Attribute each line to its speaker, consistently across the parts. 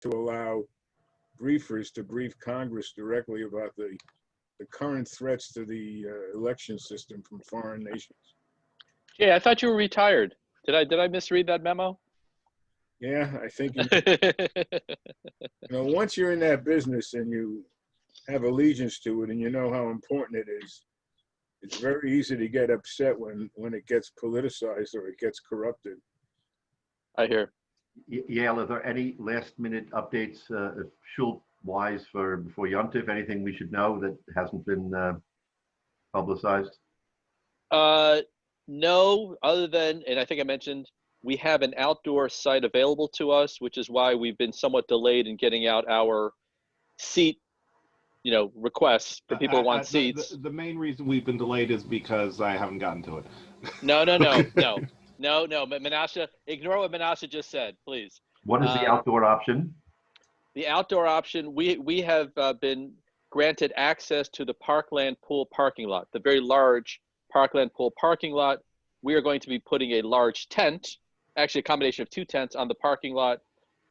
Speaker 1: to allow briefers to brief Congress directly about the current threats to the election system from foreign nations.
Speaker 2: Yeah, I thought you were retired. Did I misread that memo?
Speaker 1: Yeah, I think, once you're in that business and you have allegiance to it and you know how important it is, it's very easy to get upset when it gets politicized or it gets corrupted.
Speaker 2: I hear.
Speaker 3: Yale, are there any last-minute updates, shul-wise, before Yom Tov? Anything we should know that hasn't been publicized?
Speaker 2: No, other than, and I think I mentioned, we have an outdoor site available to us, which is why we've been somewhat delayed in getting out our seat, requests for people who want seats.
Speaker 4: The main reason we've been delayed is because I haven't gotten to it.
Speaker 2: No. But Menashe, ignore what Menashe just said, please.
Speaker 3: What is the outdoor option?
Speaker 2: The outdoor option, we have been granted access to the Parkland Pool parking lot, the very large Parkland Pool parking lot. We are going to be putting a large tent, actually a combination of 2 tents on the parking lot,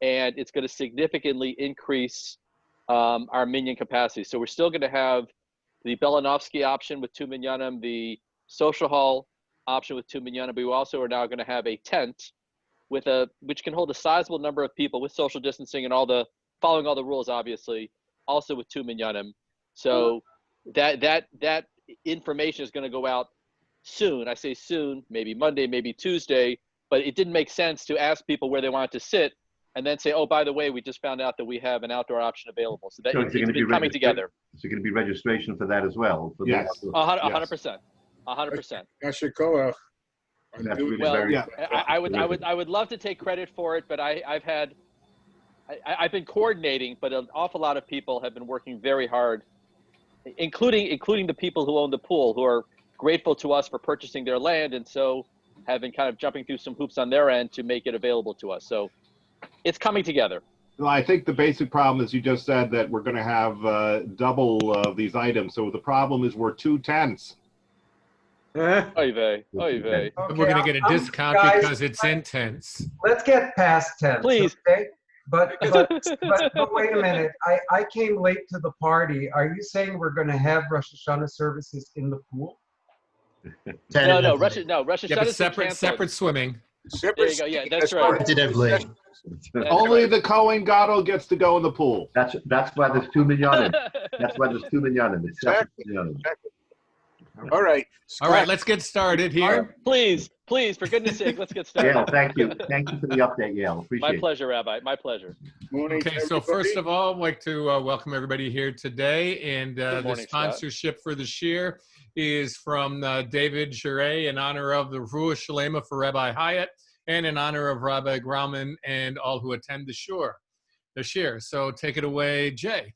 Speaker 2: and it's going to significantly increase our minyan capacity. So we're still going to have the Belanovsky option with 2 minyanim, the social hall option with 2 minyanim, but we also are now going to have a tent which can hold a sizable number of people with social distancing and following all the rules, obviously, also with 2 minyanim. So that information is going to go out soon. I say soon, maybe Monday, maybe Tuesday, but it didn't make sense to ask people where they wanted to sit and then say, oh, by the way, we just found out that we have an outdoor option available. So it's been coming together.
Speaker 3: So going to be registration for that as well?
Speaker 4: Yes.
Speaker 2: 100%. 100%.
Speaker 1: Yashikoach.
Speaker 2: I would love to take credit for it, but I've been coordinating, but an awful lot of people have been working very hard, including the people who own the pool, who are grateful to us for purchasing their land, and so have been kind of jumping through some hoops on their end to make it available to us. So it's coming together.
Speaker 4: Well, I think the basic problem is you just said that we're going to have double of these items. So the problem is we're 2 tents.
Speaker 2: Oy vey.
Speaker 5: Okay, we're going to get a discount because it's in tents.
Speaker 6: Let's get past tents.
Speaker 2: Please.
Speaker 6: Okay? But wait a minute. I came late to the party. Are you saying we're going to have Rosh Hashanah services in the pool?
Speaker 2: No. Rosh Hashanah is
Speaker 5: separate swimming.
Speaker 2: There you go. Yeah, that's right.
Speaker 4: Only the Kohen Gadol gets to go in the pool.
Speaker 3: That's why there's 2 minyanim. That's why there's 2 minyanim. It's
Speaker 1: Exactly. All right.
Speaker 5: All right, let's get started here.
Speaker 2: Please, for goodness sake, let's get started.
Speaker 3: Yale, thank you. Thank you for the update, Yale. Appreciate it.
Speaker 2: My pleasure, Rabbi. My pleasure.
Speaker 1: Morning,
Speaker 5: Okay, so first of all, I'd like to welcome everybody here today. And
Speaker 2: morning,
Speaker 5: the sponsorship for the Shiur is from David Jure in honor of the Refuah Shalema for Rabbi Hyatt and in honor of Rabbi Grauman and all who attend the Shiur. So take it away, Jay.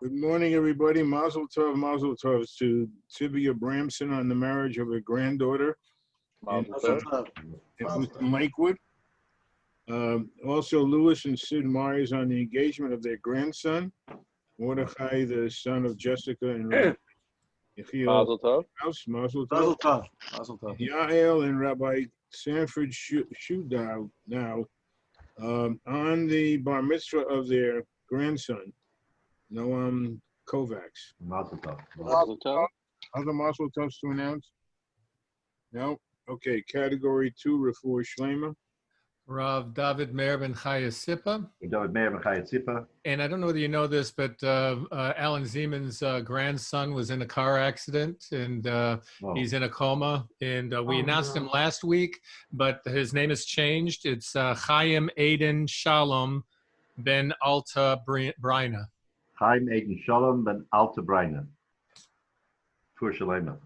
Speaker 1: Good morning, everybody. Mazel tov to Tuvia Bramson on the marriage of her granddaughter in Lakewood. Also, Lewis and Sid Myers on the engagement of their grandson, Mordechai, the son of Jessica and
Speaker 2: Mazel tov.
Speaker 1: Mazel tov. Yael and Rabbi Sanford Shudow now on the bar mitzvah of their grandson, Noam Kovacs.
Speaker 3: Mazel tov.
Speaker 2: Mazel tov.
Speaker 1: Other mazel tovs to announce? No? Okay, category 2, Refuah Shlema.
Speaker 5: Rav David Meir ben Chaya Sipa.
Speaker 3: David Meir ben Chaya Sipa.
Speaker 5: And I don't know whether you know this, but Alan Zeman's grandson was in a car accident, and he's in a coma. And we announced him last week, but his name has changed. It's Chaim Aiden Shalom ben Alta Brina.
Speaker 3: Chaim Aiden Shalom ben Alta Brina. For Shalema.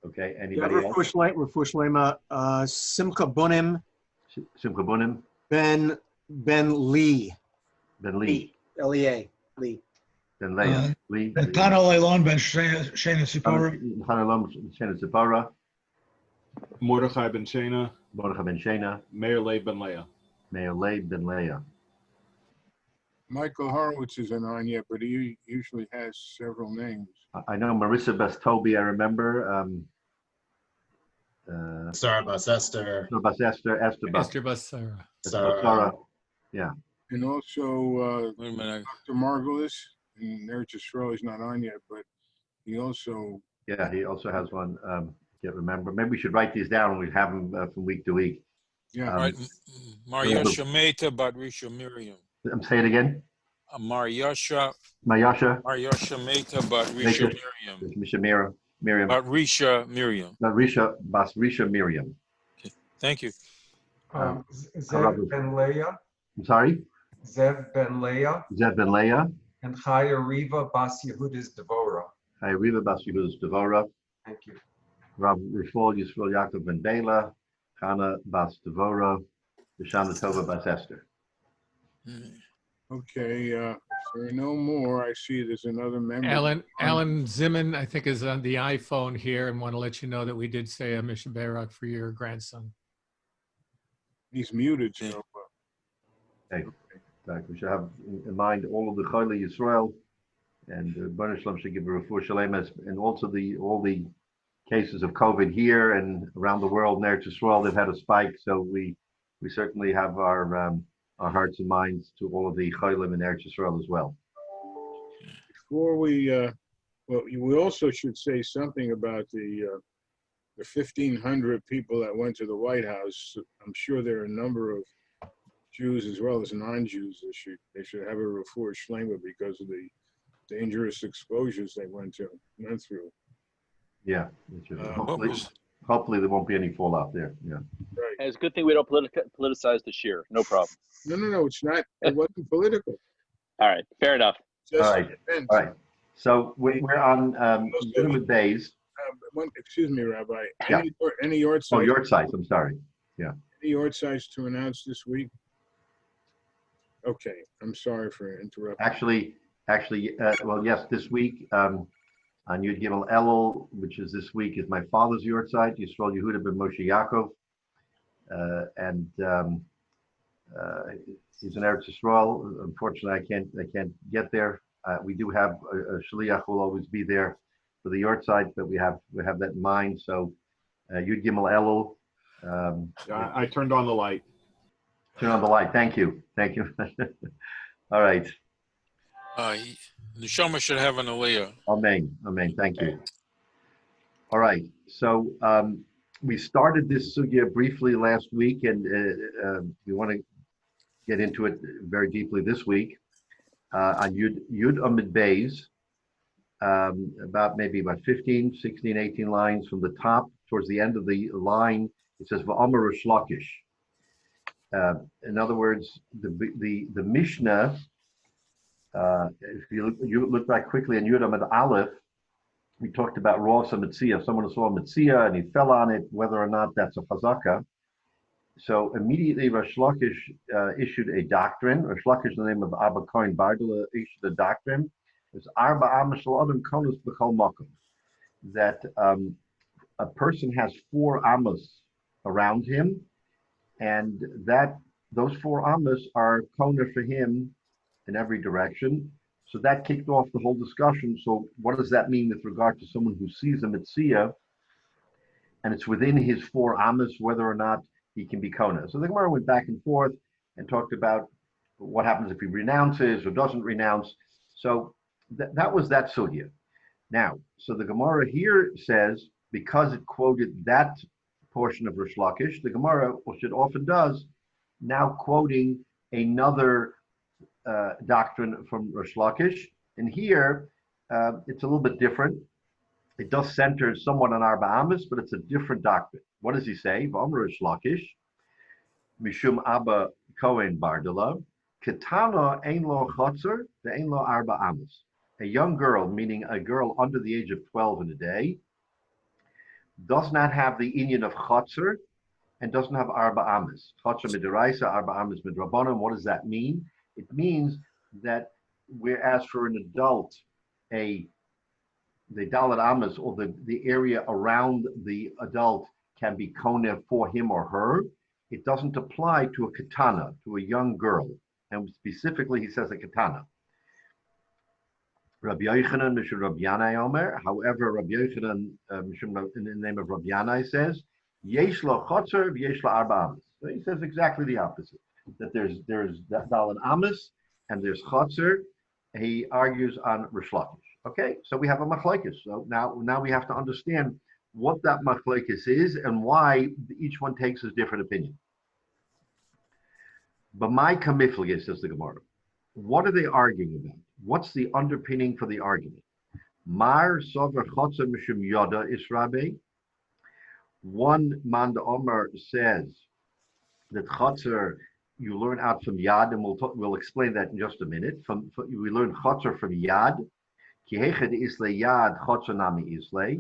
Speaker 3: Okay, anybody else?
Speaker 7: Refuah Shlema, Simcha Bunim.
Speaker 3: Simcha Bunim.
Speaker 7: Ben Lee.
Speaker 3: Ben Lee.
Speaker 7: L-E-A. Lee.
Speaker 3: Ben Leah. Lee.
Speaker 8: Ben Tano Leilon ben Shana Sipora.
Speaker 3: Hanalom Shana Sipora.
Speaker 4: Mordechai ben Shana.
Speaker 3: Mordechai ben Shana.
Speaker 4: Meir Leib ben Leah.
Speaker 3: Meir Leib ben Leah.
Speaker 1: Michael Horowitz isn't on yet, but he usually has several names.
Speaker 3: I know Marissa Bastobi, I remember.
Speaker 9: Sarah Bas Esther.
Speaker 3: Esther
Speaker 5: Esther Bas Sarah.
Speaker 3: Sarah. Yeah.
Speaker 1: And also,
Speaker 9: Wait a minute.
Speaker 1: Dr. Margulis, and Eretz Yisrael is not on yet, but he also,
Speaker 3: Yeah, he also has one. Can't remember. Maybe we should write these down and we have them from week to week.
Speaker 1: yeah.
Speaker 9: Right. Maryasha Meta Batrisha Miriam.
Speaker 3: Say it again.
Speaker 9: Maryasha
Speaker 3: Mayasha.
Speaker 9: Meta Batrisha Miriam.
Speaker 3: Miriam.
Speaker 9: Batrisha Miriam.
Speaker 3: Basrisha Miriam.
Speaker 9: Okay. Thank you.
Speaker 6: Zev Ben Leah,
Speaker 3: I'm sorry?
Speaker 6: Zev Ben Leah,
Speaker 3: Zev Ben Leah.
Speaker 6: and Chaya Riva Bas Yehuda's Devora.
Speaker 3: Chaya Riva Bas Yehuda's Devora.
Speaker 6: Thank you.
Speaker 3: Rav Rifol Yisrael Yaakov Ben Bela. Chana Bas Devora. Shana Tova Bas Esther.
Speaker 1: Okay, if there are no more, I see there's another member.
Speaker 5: Alan Zimmern, I think, is on the iPhone here and want to let you know that we did say a Mishnah Barak for your grandson.
Speaker 1: He's muted, so.
Speaker 3: Okay. We should have in mind all of the Chayla Yisrael and Baruch Shalom should give a refuah shalemas, and also all the cases of COVID here and around the world in Eretz Yisrael. They've had a spike, so we certainly have our hearts and minds to all of the Chaylim in Eretz Yisrael as well.
Speaker 1: Before we, well, we also should say something about the 1,500 people that went to the White House. I'm sure there are a number of Jews as well as non-Jews. They should have a refuah shlema because of the dangerous exposures they went through.
Speaker 3: Yeah, hopefully there won't be any fallout there. Yeah.
Speaker 1: Right.
Speaker 2: And it's a good thing we don't politicize the Shiur. No problem.
Speaker 1: No, it's not. It wasn't political.
Speaker 2: All right, fair enough.
Speaker 1: Just
Speaker 3: All right. So we're on Minimum Days.
Speaker 1: Excuse me, Rabbi.
Speaker 3: Yeah.
Speaker 1: Any yard sites?
Speaker 3: Oh, yard sites. I'm sorry. Yeah.
Speaker 1: Any yard sites to announce this week? Okay, I'm sorry for interrupting.
Speaker 3: Actually, well, yes, this week on Yud Gimel Elul, which is this week, is my father's yard site, Yisrael Yehuda ben Moshe Yaakov, and he's in Eretz Yisrael. Unfortunately, I can't get there. We do have a shliach who will always be there for the yard site, but we have that in mind. So Yud Gimel Elul.
Speaker 4: I turned on the light.
Speaker 3: Turn on the light. Thank you. All right.
Speaker 9: The Shoma should have an aliyah.
Speaker 3: Amen. Thank you. All right. So we started this sugya briefly last week, and we want to get into it very deeply this week. On Yud Amid Beis, about 15, 16, 18 lines from the top towards the end of the line, it says V'amar Rish Lakish. In other words, the Mishnah, if you look back quickly in Yud Amid Aleph, we talked about Rosa Metzia. Someone saw a Metzia and he fell on it, whether or not that's a Chazaka. So immediately Rish Lakish issued a doctrine. Rish Lakish, the name of Abba Kohen Bardula, issued a doctrine. It's Arba Amashal Adam Konus B'chol Makom, that a person has 4 Amos around him, and that those 4 Amos are kona for him in every direction. So that kicked off the whole discussion. So what does that mean with regard to someone who sees a Metzia and it's within his 4 Amos, whether or not he can be kona? So the Gemara went back and forth and talked about what happens if he renounces or doesn't renounce. So that was that sugya. Now, so the Gemara here says, because it quoted that portion of Rish Lakish, the Gemara, which it often does, now quoting another doctrine from Rish Lakish. And here, it's a little bit different. It does center somewhat on Arba Amos, but it's a different doctrine. What does he say? V'amar Rish Lakish, Mishum Abba Kohen Bardula, Ketana ein lo chotzer, ve'ein lo Arba Amos. A young girl, meaning a girl under the age of 12 in a day, does not have the inyan of chotzer and doesn't have Arba Amos. Chotzer midiraisa, Arba Amos midrabanan. What does that mean? It means that whereas for an adult, the Dalet Amos, or the area around the adult, can be kona for him or her, it doesn't apply to a katana, to a young girl. And specifically, he says a katana. Rabbi Yochanan, Mishum Rabbi Yanai Omer. However, Rabbi Yochanan, in the name of Rabbi Yanai, says, Yesh lo chotzer, v'yesh lo arba amos. So he says exactly the opposite. that there's Dalin Amis and there's Chotzer. He argues on Rish Lakish. Okay, so we have a machlekes. So now we have to understand what that machlekes is and why each one takes his different opinion. But my kamiflige, says the Gemara, what are they arguing about? What's the underpinning for the argument? Mar sover chotzer mishum yoda israbe. One man the Omer says that chotzer you learn out from yad, and we'll explain that in just a minute. We learn chotzer from yad. Ki heched isle yad chotzer nami isle,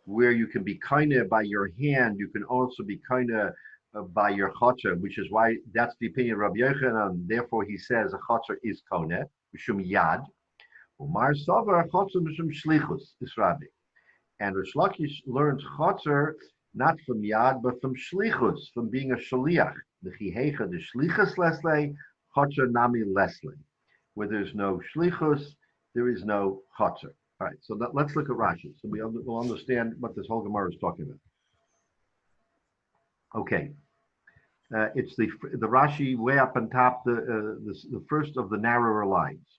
Speaker 3: where you can be kinda by your hand, you can also be kinda by your chotzer, which is why that's the opinion of Rabbi Yochanan, and therefore he says a chotzer is koneh, mishum yad. Umar savar chotzer mishum shlichus israbe. And Rish Lakish learns chotzer not from yad, but from shlichus, from being a shaliach. The chihecha, the shlichus lesle, chotzer nami lesle. Where there's no shlichus, there is no chotzer. All right, so let's look at Rashi, so we'll understand what this whole Gemara is talking about. Okay, it's the Rashi way up on top, the first of the narrower lines.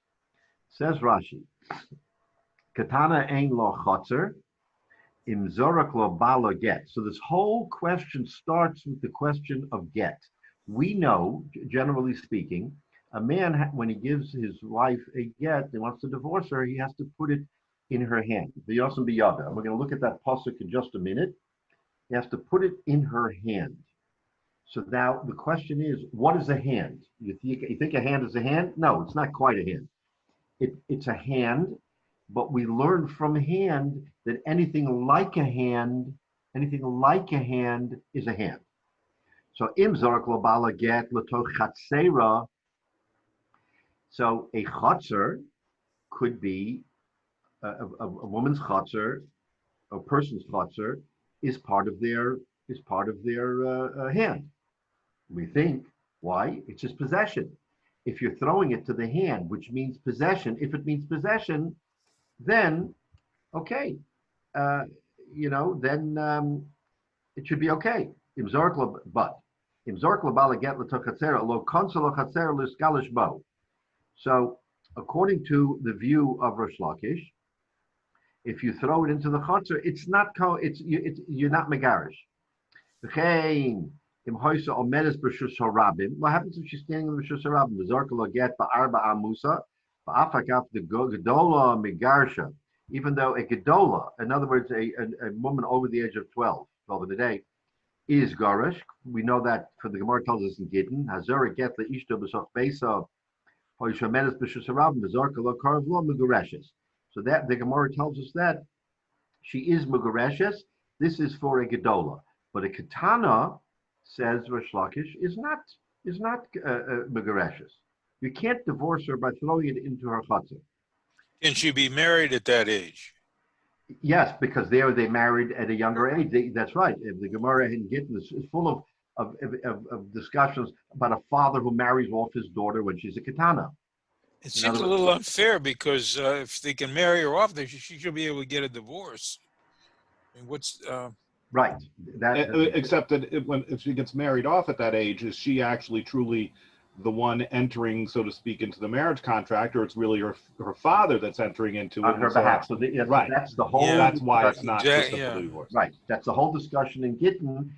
Speaker 3: Says Rashi, Katana ein lo chotzer, im zorak lo bala get. So this whole question starts with the question of get. We know, generally speaking, a man, when he gives his wife a get, he wants to divorce her, he has to put it in her hand. V'yosem biyada. We're going to look at that pasuk in just a minute. He has to put it in her hand. So now the question is, what is a hand? You think a hand is a hand? No, it's not quite a hand. It's a hand, but we learn from hand that anything like a hand is a hand. So im zorak lo bala get l'toch chatzera. So a chotzer could be a woman's chotzer, a person's chotzer is part of their hand. We think, why? It's just possession. If you're throwing it to the hand, which means possession, if it means possession, then okay, then it should be okay. So, according to the view of Rish Lakish, if you throw it into the chotzer, you're not megarish. What happens if she's standing in the Rishus Harabim? Even though a gedola, in other words, a woman over the age of 12 in the day, is garish. We know that for the Gemara tells us in Gittin, Hazara get the ishto b'soch beisa, hoishamedes b'Rishus Harabim, v'zarka lo karav lo megureshes. So that the Gemara tells us that she is megureshes. This is for a gedola, but a katana, says Rish Lakish, is not megureshes. You can't divorce her by throwing it into her chutzah.
Speaker 9: Can she be married at that age?
Speaker 3: Yes, because they married at a younger age. That's right. The Gemara in Gittin is full of discussions about a father who marries off his daughter when she's a katana.
Speaker 9: It seems a little unfair because if they can marry her off, she should be able to get a divorce. I mean,
Speaker 3: right?
Speaker 4: Except that if she gets married off at that age, is she actually truly the one entering, so to speak, into the marriage contract, or it's really her father that's entering into it
Speaker 3: on her behalf? So right, that's the whole.
Speaker 4: That's why it's not just a divorce.
Speaker 3: Right, that's the whole discussion in Gittin.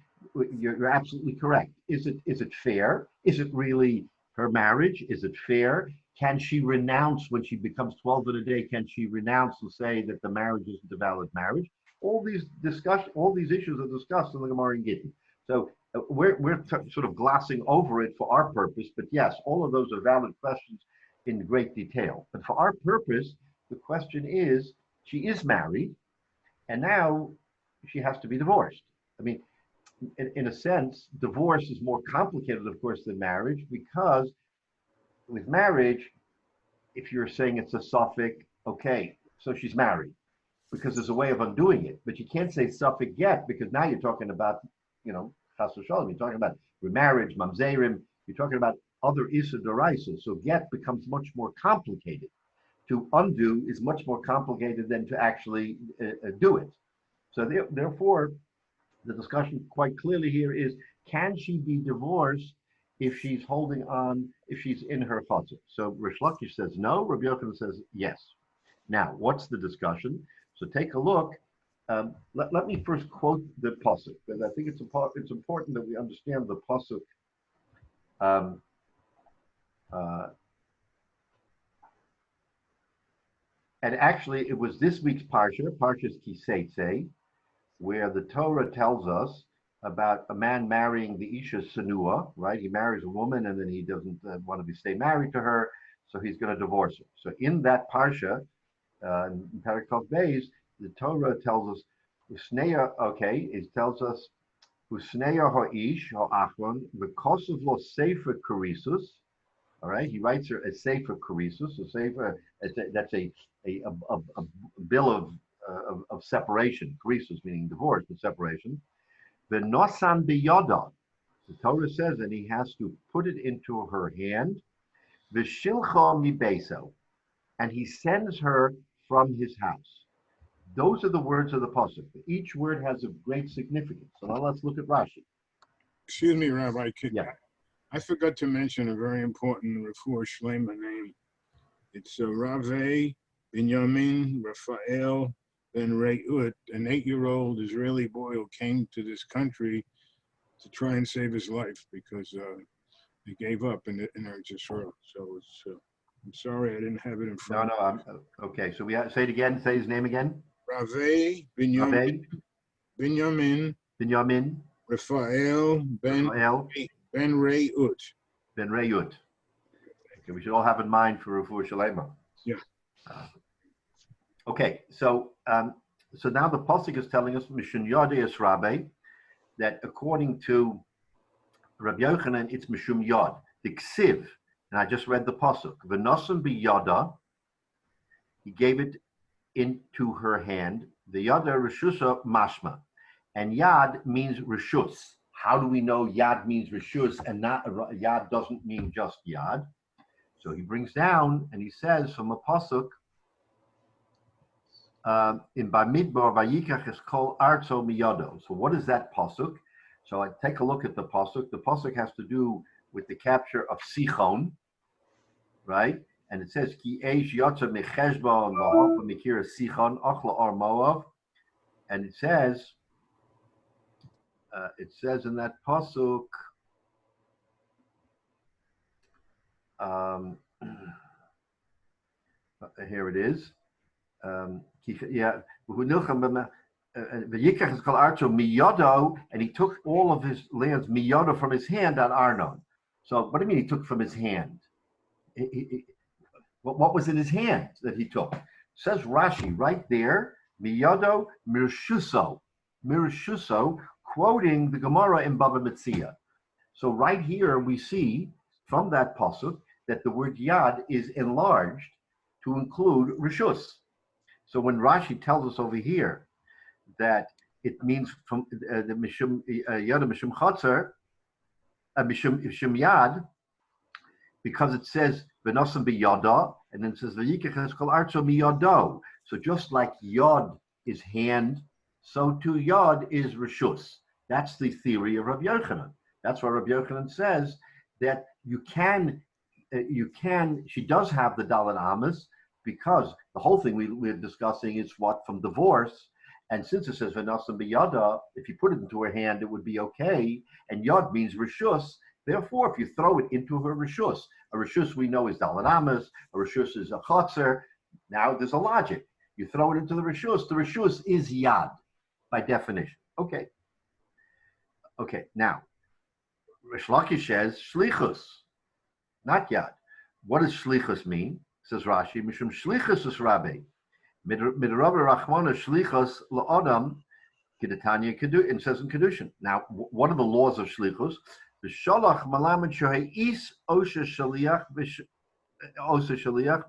Speaker 3: You're absolutely correct. Is it fair? Is it really her marriage? Is it fair? Can she renounce when she becomes 12 in a day? Can she renounce and say that the marriage isn't a valid marriage? All these issues are discussed in the Gemara in Gittin. So we're sort of glossing over it for our purpose, but yes, all of those are valid questions in great detail. But for our purpose, the question is, she is married, and now she has to be divorced. I mean, in a sense, divorce is more complicated, of course, than marriage, because with marriage, if you're saying it's a suffix, okay, so she's married, because there's a way of undoing it. But you can't say suffix get, because now you're talking about, chas v'shalom, you're talking about remarriage, mamzerim, you're talking about other issa d'oraisa. So get becomes much more complicated. To undo is much more complicated than to actually do it. So therefore, the discussion quite clearly here is, can she be divorced if she's holding on, if she's in her chutzner. So Rish Lakish says no, Rabbi Yochanan says yes. Now, what's the discussion? So take a look. Let me first quote the pasuk, because I think it's important that we understand the pasuk. And actually, it was this week's parsha, Parshas Kiseitse, where the Torah tells us about a man marrying the Isha Sanua, right? He marries a woman and then he doesn't want to stay married to her, so he's going to divorce her. So in that parsha, in Perek Tov Beis, the Torah tells us, Usneya, okay, it tells us, Usneya ha'ish ha'achron, v'kosav lo sefer karisus. All right, he writes her a sefer karisus, a sefer, that's a bill of separation. Karisus meaning divorce, but separation. The nosan biyada, the Torah says, and he has to put it into her hand. V'shilcha mibeso, and he sends her from his house. Those are the words of the pasuk. Each word has a great significance. So now let's look at Rashi.
Speaker 1: Excuse me, Rabbi.
Speaker 3: Yeah.
Speaker 1: I forgot to mention a very important Refuah Shlema name. It's Rave Binyamin Raphael Ben Re'ut, an 8-year-old Israeli boy who came to this country to try and save his life because he gave up in Eretz Yisrael. So it's, I'm sorry I didn't have it in front.
Speaker 3: No, okay. So we say it again. Say his name again.
Speaker 1: Rave Binyamin Raphael Ben Re'ut.
Speaker 3: Ben Re'ut. Okay, we should all have in mind for Refuah Shalema.
Speaker 1: Yeah.
Speaker 3: Okay, so now the pasuk is telling us Mishun Yod Rabbi, that according to Rabbi Yochanan, it's Mishum Yod, the Ksiv, and I just read the pasuk. V'nosan biyada, he gave it into her hand. The yada reshusa mashma, and yad means reshus. How do we know yad means reshus and not yad doesn't mean just yad? So he brings down and he says from a pasuk in Bamidbar Vayikach is called Arzo Miyado. So what is that pasuk? So I take a look at the pasuk. The pasuk has to do with the capture of Sichon, right? And it says Ki Eish Yotza Mecheshbon V'Hofa Mikira Sichon Ochla Or Moav, and it says in that pasuk. Here it is. Yeah, V'Yikach is called Arzo Miyado, and he took all of his lands Miyado from his hand on Arnon. So what do you mean he took from his hand? What was in his hand that he took? Says Rashi right there, Miyado Mirshuso, quoting the Gemara in Bava Metzia. So right here we see from that pasuk that the word yad is enlarged to include rishus. So when Rashi tells us over here that it means from the mishum yad mishum chatzar, mishum yad, because it says v'nosam biyada, and then it says v'yikach is called arzo miyado. So just like yod is hand, so too yod is rishus. That's the theory of Rabbi Yochanan. That's why Rabbi Yochanan says that she does have the Dalet Amas, because the whole thing we're discussing is what from divorce, and since it says v'nosam biyada, if you put it into her hand, it would be okay, and yod means rishus. Therefore, if you throw it into her rishus, a rishus we know is Dalet Amas, a rishus is a chotzer. Now there's a logic. You throw it into the rishus is yad by definition. Okay. Now, Rish Lakish says shlichus, not yad. What does shlichus mean? Says Rashi, mishum shlichus is rabbi. Midrabbi Rachmana shlichus la'adam kedetanya kedu. It says in kedushin. Now, what are the laws of shlichus? The shalach malamed shahais osha shaliach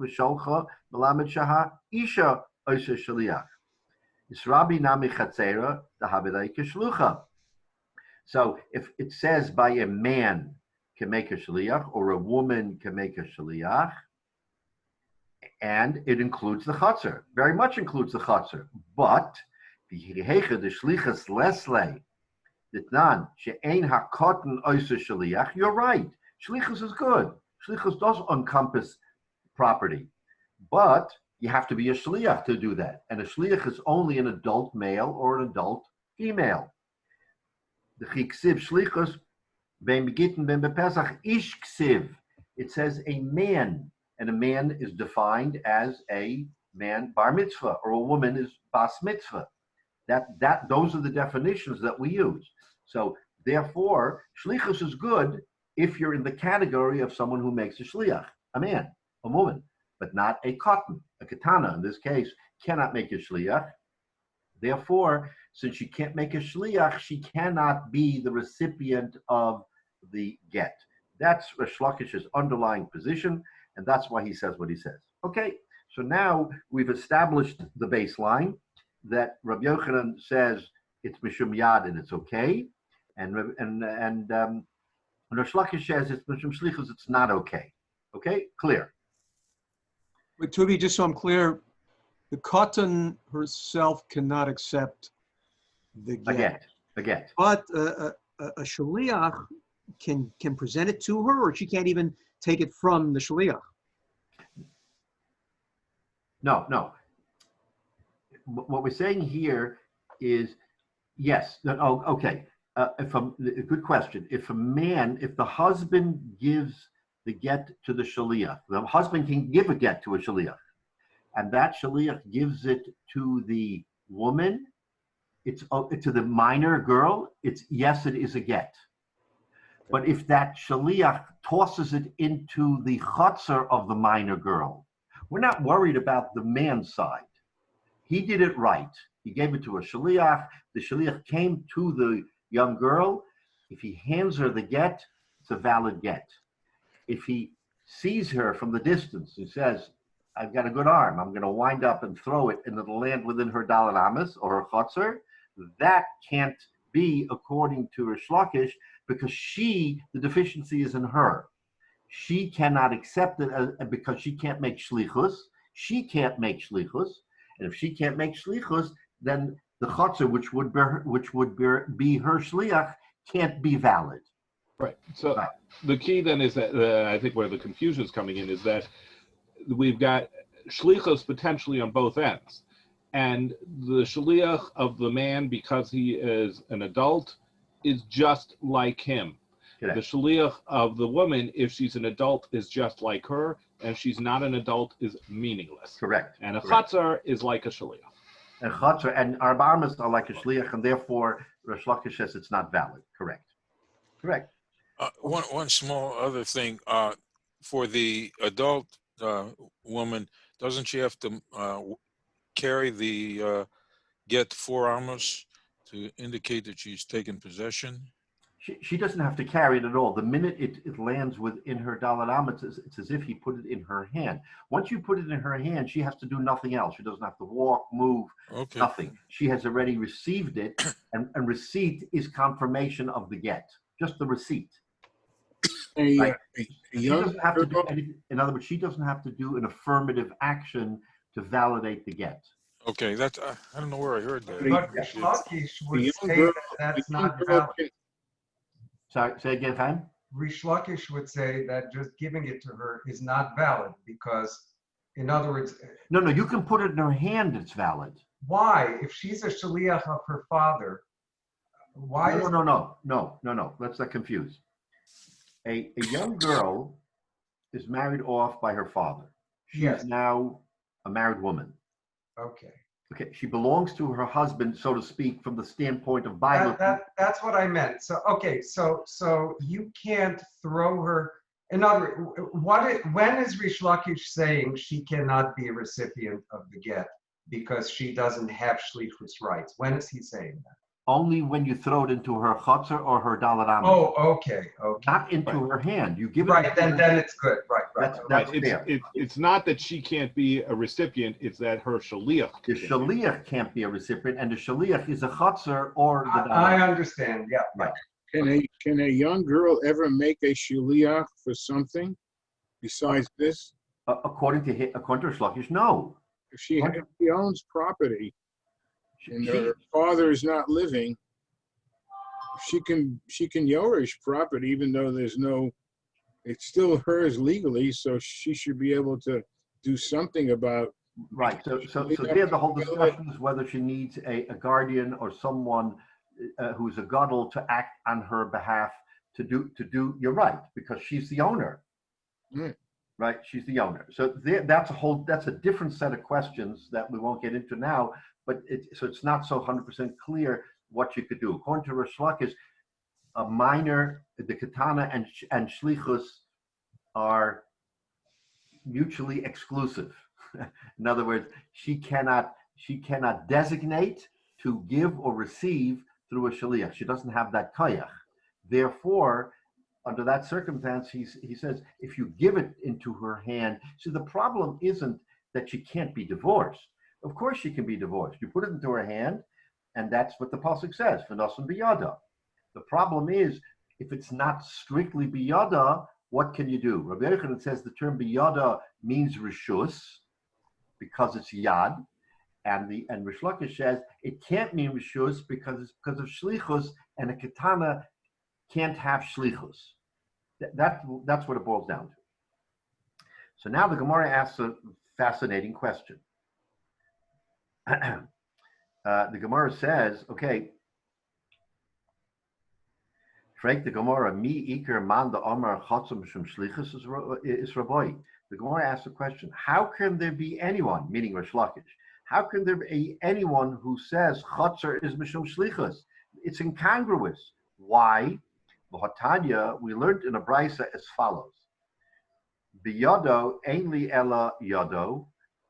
Speaker 3: v'sholcha malamed shaha isha osha shaliach. It's Rabbi nami chatzera dahavidai keshlucha. So if it says by a man can make a shaliach or a woman can make a shaliach, and it includes the chatzar, very much includes the chatzar, but the shlichus lesle ditnan she'ein hakotten oisa shaliach. You're right. Shlichus is good. Shlichus does encompass property, but you have to be a shliach to do that. And a shliach is only an adult male or an adult female. The chiksiv shlichus ben begitten ben bepesach ish ksiv. It says a man, and a man is defined as a man bar mitzvah, or a woman is bas mitzvah. Those are the definitions that we use. So therefore, shlichus is good if you're in the category of someone who makes a shliach, a man, a woman, but not a katan. A katana, in this case, cannot make a shliach. Therefore, since she can't make a shliach, she cannot be the recipient of the get. That's Rish Lakish's underlying position, and that's why he says what he says. Okay, so now we've established the baseline that Rabbi Yochanan says it's mishum yad and it's okay, and Rish Lakish says it's mishum shlichus, it's not okay. Okay, clear.
Speaker 7: But Tuvi, just so I'm clear, the katan herself cannot accept the get.
Speaker 3: A get.
Speaker 7: But a shaliach can present it to her, or she can't even take it from the shaliach.
Speaker 3: No. What we're saying here is, yes. Oh, okay. A good question. If the husband gives the get to the shaliach, the husband can give a get to a shaliach, and that shaliach gives it to the woman, to the minor girl, yes, it is a get. But if that shaliach tosses it into the chutzner of the minor girl, we're not worried about the man's side. He did it right. He gave it to a shaliach. The shaliach came to the young girl. If he hands her the get, it's a valid get. If he sees her from the distance and says, I've got a good arm, I'm going to wind up and throw it, and it'll land within her dalet amas or her chutzner, that can't be according to Rish Lakish, because the deficiency is in her. She cannot accept it because she can't make shlichus. She can't make shlichus. And if she can't make shlichus, then the chutzner, which would be her shliach, can't be valid.
Speaker 4: Right. So the key then is that I think where the confusion is coming in is that we've got shlichus potentially on both ends. And the shliach of the man, because he is an adult, is just like him.
Speaker 3: Correct.
Speaker 4: The shliach of the woman, if she's an adult, is just like her, and if she's not an adult, is meaningless.
Speaker 3: Correct.
Speaker 4: And a chutzner is like a shliach.
Speaker 3: And chutzner and arba amas are like a shliach, and therefore Rish Lakish says it's not valid. Correct.
Speaker 9: One small other thing, for the adult woman, doesn't she have to carry the get 4 amos to indicate that she's taken possession?
Speaker 3: She doesn't have to carry it at all. The minute it lands within her dalet amas, it's as if he put it in her hand. Once you put it in her hand, she has to do nothing else. She doesn't have to walk, move, nothing. She has already received it, and receipt is confirmation of the get. Just the receipt. Right? She doesn't have to do anything. In other words, she doesn't have to do an affirmative action to validate the get.
Speaker 9: Okay, that's I don't know where I heard that.
Speaker 6: But Rish Lakish would say that that's not valid.
Speaker 3: Sorry, say again, Chaim?
Speaker 6: Rish Lakish would say that just giving it to her is not valid because, in other words...
Speaker 3: No, you can put it in her hand, it's valid.
Speaker 6: Why? If she's a shaliach of her father, why?
Speaker 3: No. Let's not confuse. A young girl is married off by her father. She is now a married woman.
Speaker 6: Okay.
Speaker 3: She belongs to her husband, so to speak, from the standpoint of Bible.
Speaker 6: That's what I meant. So, okay, so you can't throw her. In other words, when is Rish Lakish saying she cannot be a recipient of the get because she doesn't have shlichus rights? When is he saying that?
Speaker 3: Only when you throw it into her chutzner or her dalet amas.
Speaker 6: Oh, okay.
Speaker 3: Not into her hand. You give it.
Speaker 6: Right, then it's good. Right.
Speaker 3: That's fair.
Speaker 4: It's not that she can't be a recipient, it's that her shaliach.
Speaker 3: The shaliach can't be a recipient, and the shaliach is a chutzner or the dalet.
Speaker 6: I understand, yeah.
Speaker 3: Right.
Speaker 1: Can a young girl ever make a shaliach for something besides this?
Speaker 3: According to Rish Lakish, no.
Speaker 1: If she owns property and her father is not living, she can yorish property even though there's no it's still hers legally, so she should be able to do something about.
Speaker 3: Right. So there the whole discussion is whether she needs a guardian or someone who's a gadol to act on her behalf to do. You're right, because she's the owner.
Speaker 1: Mm.
Speaker 3: Right, she's the owner. So that's a different set of questions that we won't get into now. But it's not so 100% clear what you could do. According to Rish Lakish, a minor, the katana and shlichus are mutually exclusive. In other words, she cannot designate to give or receive through a shaliach. She doesn't have that koyach. Therefore, under that circumstance, he says, if you give it into her hand, so the problem isn't that she can't be divorced. Of course she can be divorced. You put it into her hand, and that's what the pasuk says, v'nosan biyada. The problem is, if it's not strictly biyada, what can you do? Rabbi Hyatt says the term biyada means rishus, because it's yad, and Rish Lakish says it can't mean rishus because of shlichus, and a katana can't have shlichus. That's what it boils down to. So now the Gemara asks a fascinating question. The Gemara says, okay, Frag the Gemara, mi iker man the Omar chotzum shum shlichus is Rabbi. The Gemara asks a question: how can there be anyone, meaning Rish Lakish, how can there be anyone who says chotzer is mishum shlichus? It's incongruous. Why? V'hatanya, we learned in a brisa as follows: Biyodo ainli ela yodo,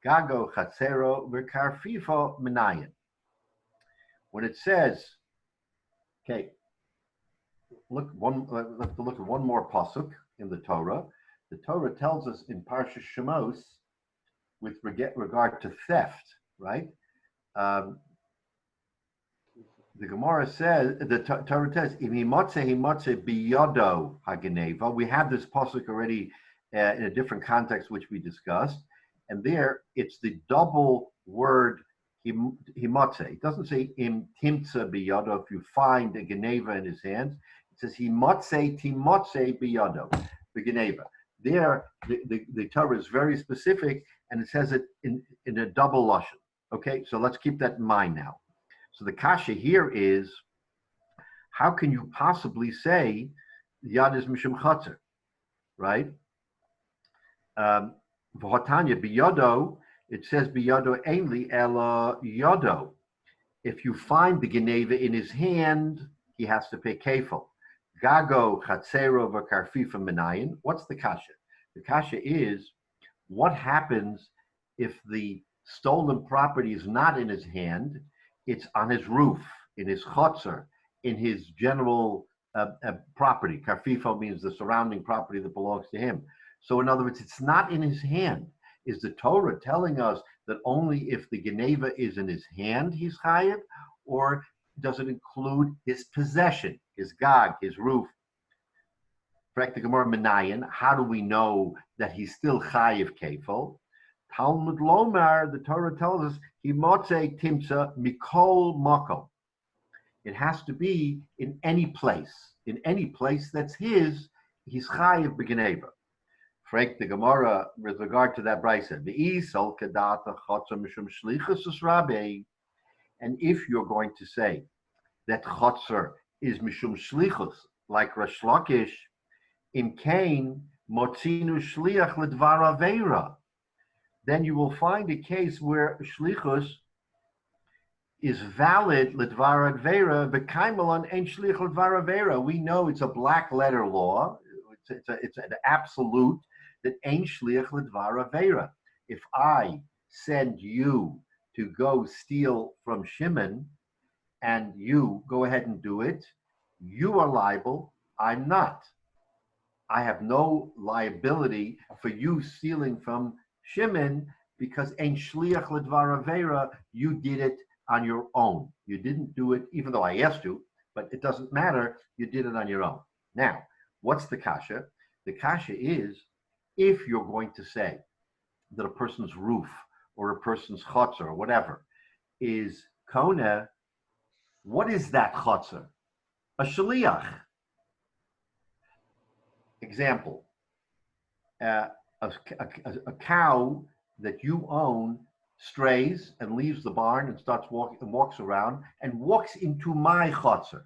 Speaker 3: gago chatzero v'karfifo menayin. When it says, okay, let's look at one more pasuk in the Torah. The Torah tells us in Parsha Shemos, with regard to theft, right? The Gemara says, the Torah says, "Imimotze biyodo hageneva." We have this pasuk already in a different context, which we discussed, and there it's the double word himotze. It doesn't say im timtza biyodo. If you find a geneva in his hands, it says himotze timotze biyodo, the geneva. There, the Torah is very specific, and it says it in a double lashon. Okay, so let's keep that in mind now. So the kasha here is, how can you possibly say yad is mishum chatzer, right? V'hatanya biyodo, it says biyodo ainli ela yodo. If you find the geneva in his hand, he has to pay kefil. Gago chatzero v'karfifa menayin. What's the kasha? The kasha is, what happens if the stolen property is not in his hand? It's on his roof, in his chotzer, in his general property. Karfifo means the surrounding property that belongs to him. So in other words, it's not in his hand. Is the Torah telling us that only if the geneva is in his hand he's chayiv, or does it include his possession, his gag, his roof? Correct, the Gemara Menayin, how do we know that he's still chayiv kefil? Talmud Lomar, the Torah tells us, himotze timtza mikol makom. It has to be in any place. In any place that's his, he's chayiv b'geneva. Frank the Gemara, with regard to that brisa, v'isol kedata chotzer mishum shlichus es rabbi. And if you're going to say that chotzer is mishum shlichus, like Rish Lakish, im kain motzinu shliach ledvar aveira, then you will find a case where shlichus is valid ledvar aveira, v'kaimelon ein shliach ledvar aveira. We know it's a black letter law. It's an absolute that ein shliach ledvar aveira. If I send you to go steal from Shimon, and you go ahead and do it, you are liable, I'm not. I have no liability for you stealing from Shimon, because ein shliach ledvar aveira, you did it on your own. You didn't do it, even though I asked you, but it doesn't matter, you did it on your own. Now, what's the kasha? The kasha is, if you're going to say that a person's roof or a person's chotzer or whatever is kona, what is that chotzer? A shaliach. Example, a cow that you own strays and leaves the barn and starts walking and walks around and walks into my chutzner,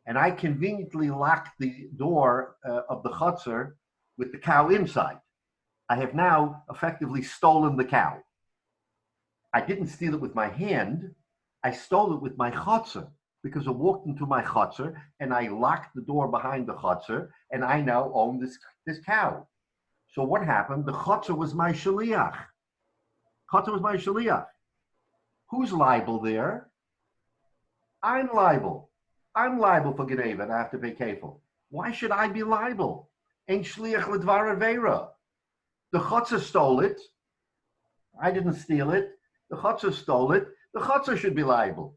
Speaker 3: and I conveniently lock the door of the chutzner with the cow inside, I have now effectively stolen the cow. I didn't steal it with my hand. I stole it with my chutzner, because I walked into my chutzner and I locked the door behind the chutzner, and I now own this cow. So what happened? The chutzner was my shaliach. Chutzner was my shaliach. Who's liable there? I'm liable. I'm liable for Geneva, and I have to pay kefil. Why should I be liable? Ain't shliach l'dvar aveira. The chutzner stole it. I didn't steal it. The chutzner stole it. The chutzner should be liable.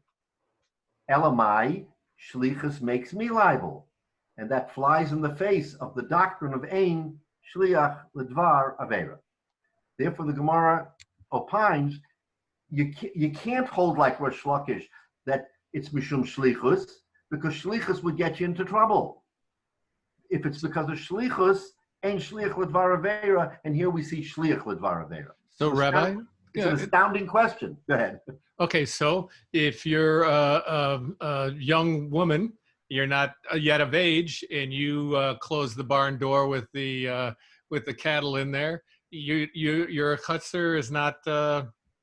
Speaker 3: Elamai, shlichus makes me liable. And that flies in the face of the doctrine of ein shliach l'dvar aveira. Therefore, the Gemara opines, you can't hold like Rosh Lakish that it's mishum shlichus, because shlichus would get you into trouble. If it's because of shlichus, ein shliach l'dvar aveira, and here we see shliach l'dvar aveira.
Speaker 5: So, Rabbi?
Speaker 3: It's an astounding question. Go ahead.
Speaker 5: Okay, so if you're a young woman, you're not yet of age, and you close the barn door with the cattle in there, your chutzner is not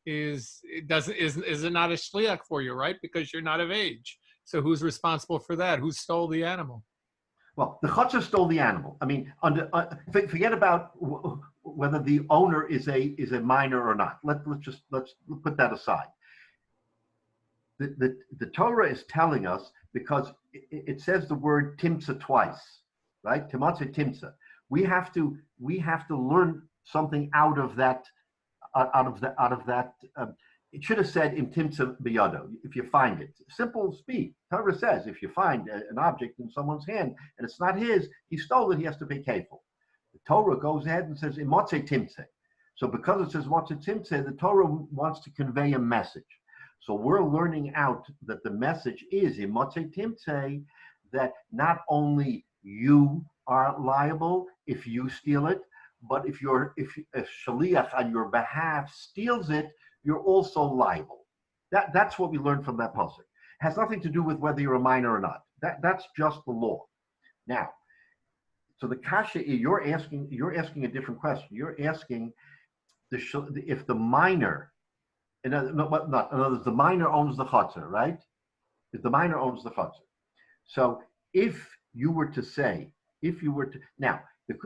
Speaker 5: is it not a shliach for you, right? Because you're not of age. So who's responsible for that? Who stole the animal?
Speaker 3: Well, the chutzner stole the animal. I mean, forget about whether the owner is a minor or not. Let's put that aside. The Torah is telling us, because it says the word timsa twice, right? Timatze timsa. We have to learn something out of that. It should have said im timsa biyado, if you find it. Simple speak. Torah says if you find an object in someone's hand and it's not his, he stole it, he has to pay kefil. The Torah goes ahead and says imotze timse. So because it says motze timse, the Torah wants to convey a message. So we're learning out that the message is imotze timse, that not only you are liable if you steal it, but if a shaliach on your behalf steals it, you're also liable. That's what we learned from that pasuk. It has nothing to do with whether you're a minor or not. That's just the law. Now, so the kasha, you're asking a different question. You're asking if the minor, in other words, the minor owns the chutzner, right? If the minor owns the chutzner. So if you were to now,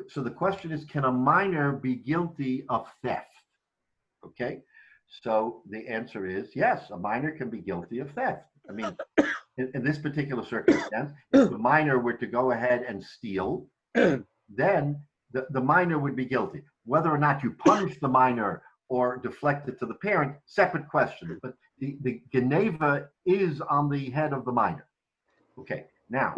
Speaker 3: so the question is, can a minor be guilty of theft? Okay. So the answer is yes, a minor can be guilty of theft. I mean, in this particular circumstance, if the minor were to go ahead and steal, then the minor would be guilty. Whether or not you punish the minor or deflect it to the parent, separate question. But the geneva is on the head of the minor. Okay, now,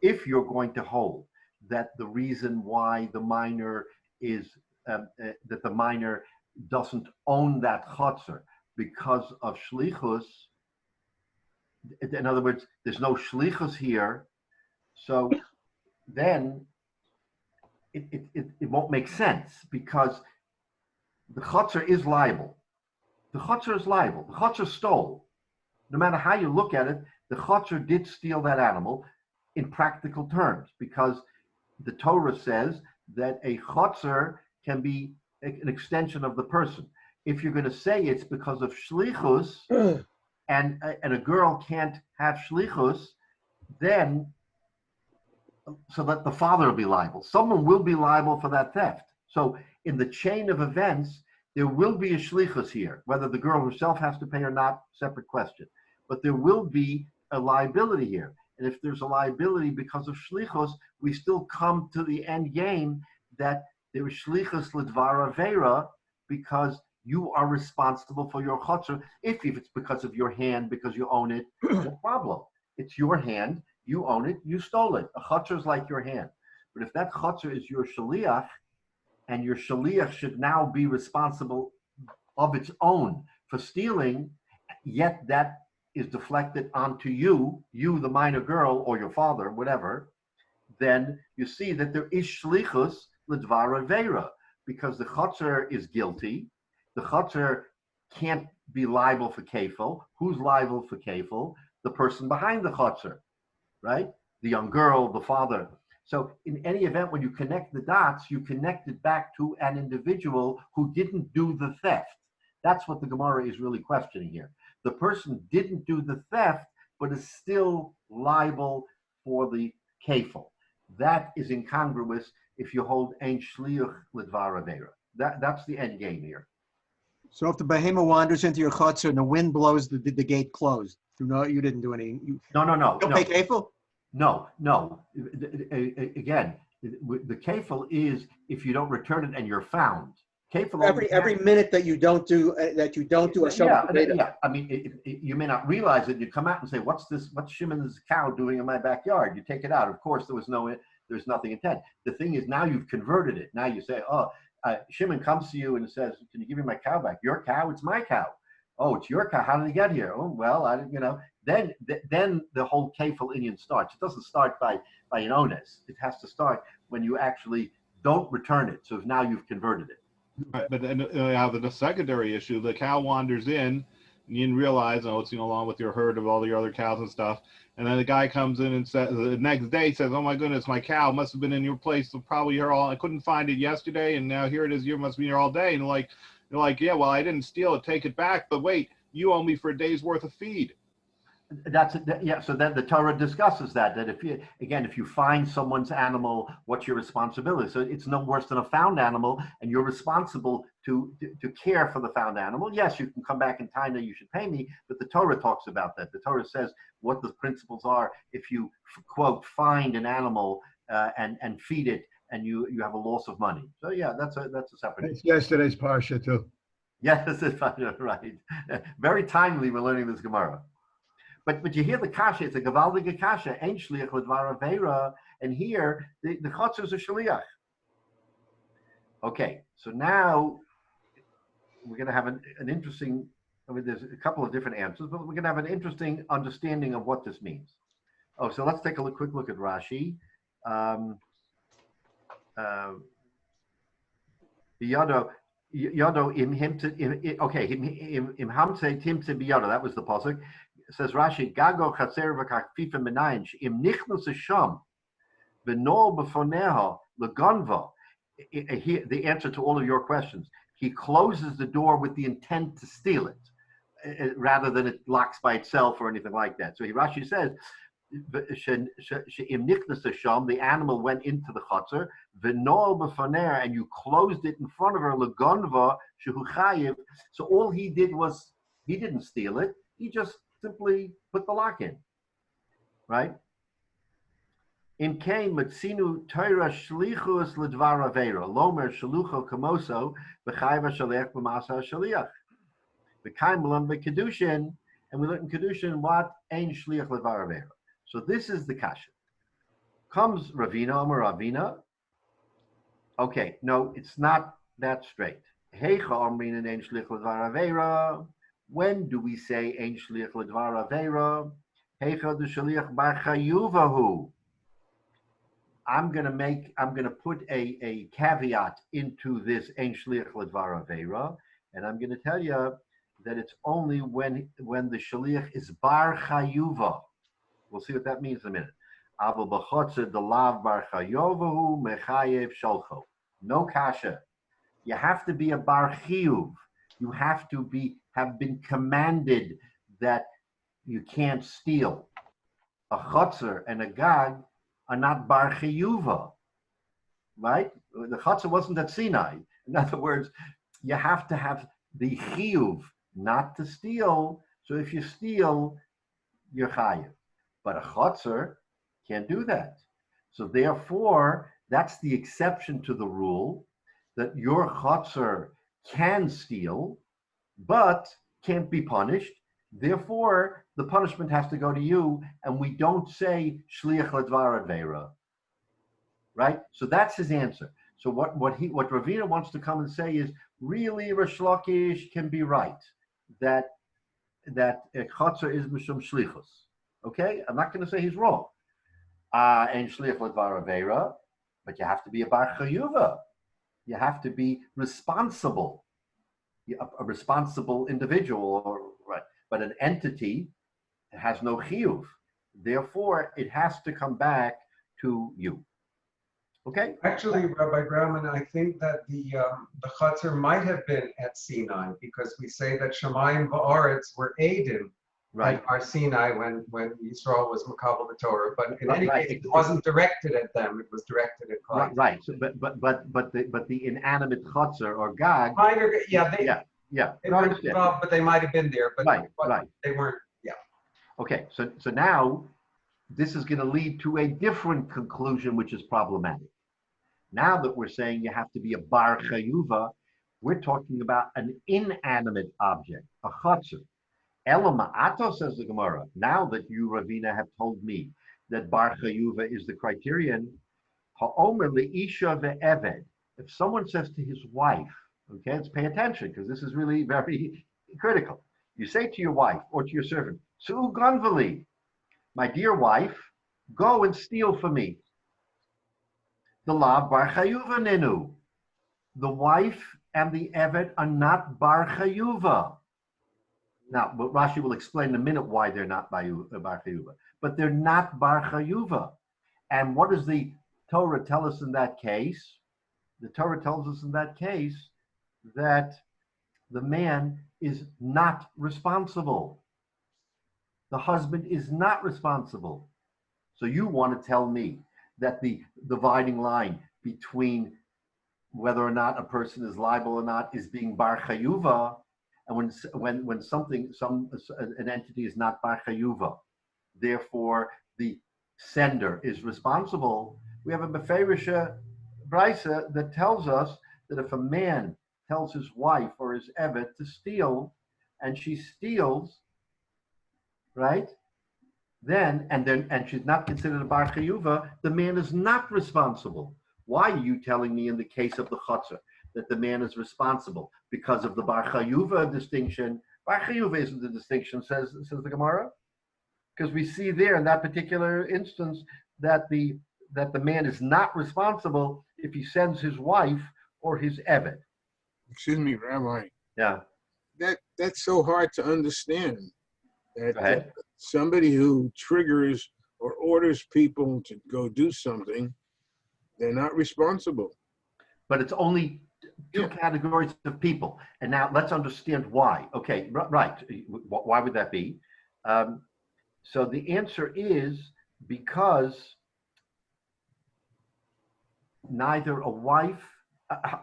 Speaker 3: if you're going to hold that the reason why the minor is, that the minor doesn't own that chutzner because of shlichus, in other words, there's no shlichus here, so then it won't make sense, because the chutzner is liable. The chutzner is liable. The chutzner stole. No matter how you look at it, the chutzner did steal that animal in practical terms, because the Torah says that a chutzner can be an extension of the person. If you're going to say it's because of shlichus and a girl can't have shlichus, then so that the father will be liable. Someone will be liable for that theft. So in the chain of events, there will be a shlichus here. Whether the girl herself has to pay or not, separate question. But there will be a liability here. And if there's a liability because of shlichus, we still come to the end game that there is shlichus l'dvar aveira, because you are responsible for your chutzner. If it's because of your hand, because you own it, no problem. It's your hand, you own it, you stole it. A chutzner is like your hand. But if that chutzner is your shaliach, and your shaliach should now be responsible of its own for stealing, yet that is deflected onto you, the minor girl, or your father, whatever, then you see that there is shlichus, l'dvar avera, because the chotzer is guilty. The chotzer can't be liable for kefil. Who's liable for kefil? The person behind the chotzer, right? The young girl, the father. So in any event, when you connect the dots, you connect it back to an individual who didn't do the theft. That's what the Gemara is really questioning here. The person didn't do the theft, but is still liable for the kefil. That is incongruous if you hold ein shliach l'dvar avera. That's the end game here.
Speaker 7: So if the behemoth wanders into your chutzner and the wind blows the gate closed, you didn't do any.
Speaker 3: No.
Speaker 7: Don't pay kefil?
Speaker 3: No. Again, the kefil is if you don't return it and you're found. Kefil
Speaker 7: Every minute that you don't do a shofar.
Speaker 3: Yeah. I mean, you may not realize it. You come out and say, "What's this? What's Shimon's cow doing in my backyard?" You take it out. Of course, there's nothing intent. The thing is, now you've converted it. Now you say, "Oh, Shimon comes to you and says, can you give me my cow back?" Your cow? It's my cow. Oh, it's your cow. How did it get here? Oh, well, I didn't. Then the whole kefil inyan starts. It doesn't start by an onus. It has to start when you actually don't return it. So now you've converted it.
Speaker 4: Right, but then the secondary issue, the cow wanders in, and you didn't realize, it's along with your herd of all the other cows and stuff, and then the guy comes in and says the next day says, "Oh my goodness, my cow must have been in your place, so probably here I couldn't find it yesterday, and now here it is. You must be here all day." And they're like, "Yeah, well, I didn't steal it. Take it back. But wait, you owe me for a day's worth of feed."
Speaker 3: So then the Torah discusses that if you find someone's animal, what's your responsibility? So it's no worse than a found animal, and you're responsible to care for the found animal. Yes, you can come back in time that you should pay me, but the Torah talks about that. The Torah says what the principles are if you quote find an animal and feed it, and you have a loss of money. So yeah, that's a separate.
Speaker 10: It's yesterday's parsha too.
Speaker 3: Yes, it's right. Very timely. We're learning this Gemara. But you hear the kasha, it's a gavaldige kasha, ein shliach l'dvar avera, and here the chotzer is a shliach. Okay, so now we're going to have an interesting, there's a couple of different answers, but we're going to have an interesting understanding of what this means. So let's take a quick look at Rashi. Yado im hamse timse biyado. That was the pasuk. Says Rashi, Gago Chatzer v'Kafifa Menayin im Nichnus Hasham v'Nol b'Foneha legonva. The answer to all of your questions. He closes the door with the intent to steal it, rather than it locks by itself or anything like that. So Rashi says, im Nichnus Hasham, the animal went into the Chatzer v'Nol b'Foneha, and you closed it in front of her legonva shehu chayiv. So all he did was he didn't steal it. He just simply put the lock in, right? In Kain Matsinu Torah Shlichus L'Dvar Avera Lomer Shalucho Kamoso B'Chayva Shalech B'Masa Shaliach B'Kain Malam B'Kedushin, and we learn in Kedushin what Ein Shliach L'Dvar Avera. So this is the kasha. Comes Ravina Amar Ravina. Okay, no, it's not that straight. Heicha Amrin Ein Shliach L'Dvar Avera. When do we say ein shliach l'dvar avera? Heicha du shliach bar chayuvahu. I'm gonna put a caveat into this ein shliach l'dvar avera, and I'm gonna tell you that it's only when the shliach is bar chayuva. We'll see what that means in a minute. Aval b'chotzer delav bar chayuvahu mechayev shalcho. No kasha. You have to be a bar chiyuv. You have to have been commanded that you can't steal. A chotzer and a gag are not bar chiyuva, right? The chotzer wasn't at Sinai. In other words, you have to have the chiyuv not to steal. So if you steal, you're chayiv. But a chotzer can't do that. So therefore, that's the exception to the rule that your chotzer can steal, but can't be punished. Therefore, the punishment has to go to you, and we don't say shliach l'dvar avera, right? So that's his answer. So what Ravina wants to come and say is, really, Rish Lakish can be right that chotzer is mishum shlichus. Okay, I'm not going to say he's wrong. And shliach l'dvar avera. but you have to be a bar chayuva. You have to be responsible, a responsible individual, right? But an entity has no chiyuv. Therefore, it has to come back to you. Okay?
Speaker 6: Actually, Rabbi Grauman, I think that the Chatzar might have been at Sinai because we say that Shemayim va'aretz were Eidim at our Sinai when Yisrael was Makabel the Torah. But in any case, it wasn't directed at them; it was directed at Christ.
Speaker 3: Right. So, but the inanimate Chatzar or Gag.
Speaker 6: Minor, yeah,
Speaker 3: They weren't
Speaker 6: involved, but they might have been there. But they weren't. Yeah.
Speaker 3: Okay. So now this is going to lead to a different conclusion, which is problematic. Now that we're saying you have to be a bar chayuva, we're talking about an inanimate object, a chatzar. Elama ato, says the Gemara. Now that you, Ravina, have told me that bar chayuva is the criterion, ha'omer leisha ve'eved. If someone says to his wife, okay, let's pay attention because this is really very critical. You say to your wife or to your servant, "Su'u ganvali, my dear wife, go and steal for me." The law bar chayuva nenu. The wife and the eved are not bar chayuva. Now, but Rashi will explain in a minute why they're not bar chayuva. But they're not bar chayuva. And what does the Torah tell us in that case? The Torah tells us in that case that the man is not responsible. The husband is not responsible. So you want to tell me that the dividing line between whether or not a person is liable or not is being bar chayuva, and when an entity is not bar chayuva, therefore the sender is responsible. We have a befeirisha brisa that tells us that if a man tells his wife or his eved to steal, and she steals, right? Then she's not considered a bar chayuva, the man is not responsible. Why are you telling me in the case of the chatzar that the man is responsible? Because of the bar chayuva distinction. Bar chayuva isn't the distinction, says the Gemara, because we see there in that particular instance that the man is not responsible if he sends his wife or his eved.
Speaker 1: Excuse me, Rabbi.
Speaker 3: Yeah.
Speaker 1: That's so hard to understand.
Speaker 3: Go ahead.
Speaker 1: Somebody who triggers or orders people to go do something, they're not responsible.
Speaker 3: But it's only two categories of people. And now let's understand why. Okay, right. Why would that be? So the answer is because neither a wife,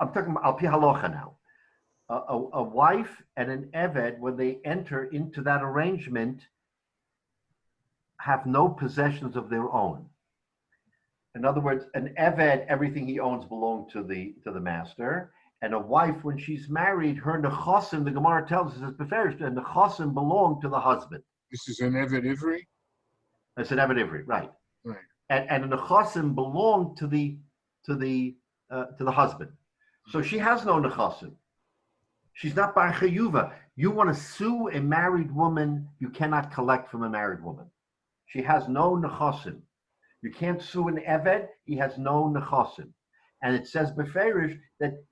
Speaker 3: I'm talking about al pi halacha now, a wife and an eved, when they enter into that arrangement, have no possessions of their own. In other words, an eved, everything he owns belongs to the master, and a wife, when she's married, her nechasim, the Gemara tells us, it's beferish, and nechasim belong to the husband.
Speaker 1: This is an eved ivri?
Speaker 3: It's an eved ivri, right?
Speaker 1: Right.
Speaker 3: And the nechasim belong to the husband. So she has no nechasim. She's not bar chayuva. You want to sue a married woman, you cannot collect from a married woman. She has no nechasim. You can't sue an eved, he has no nechasim. And it says beferish that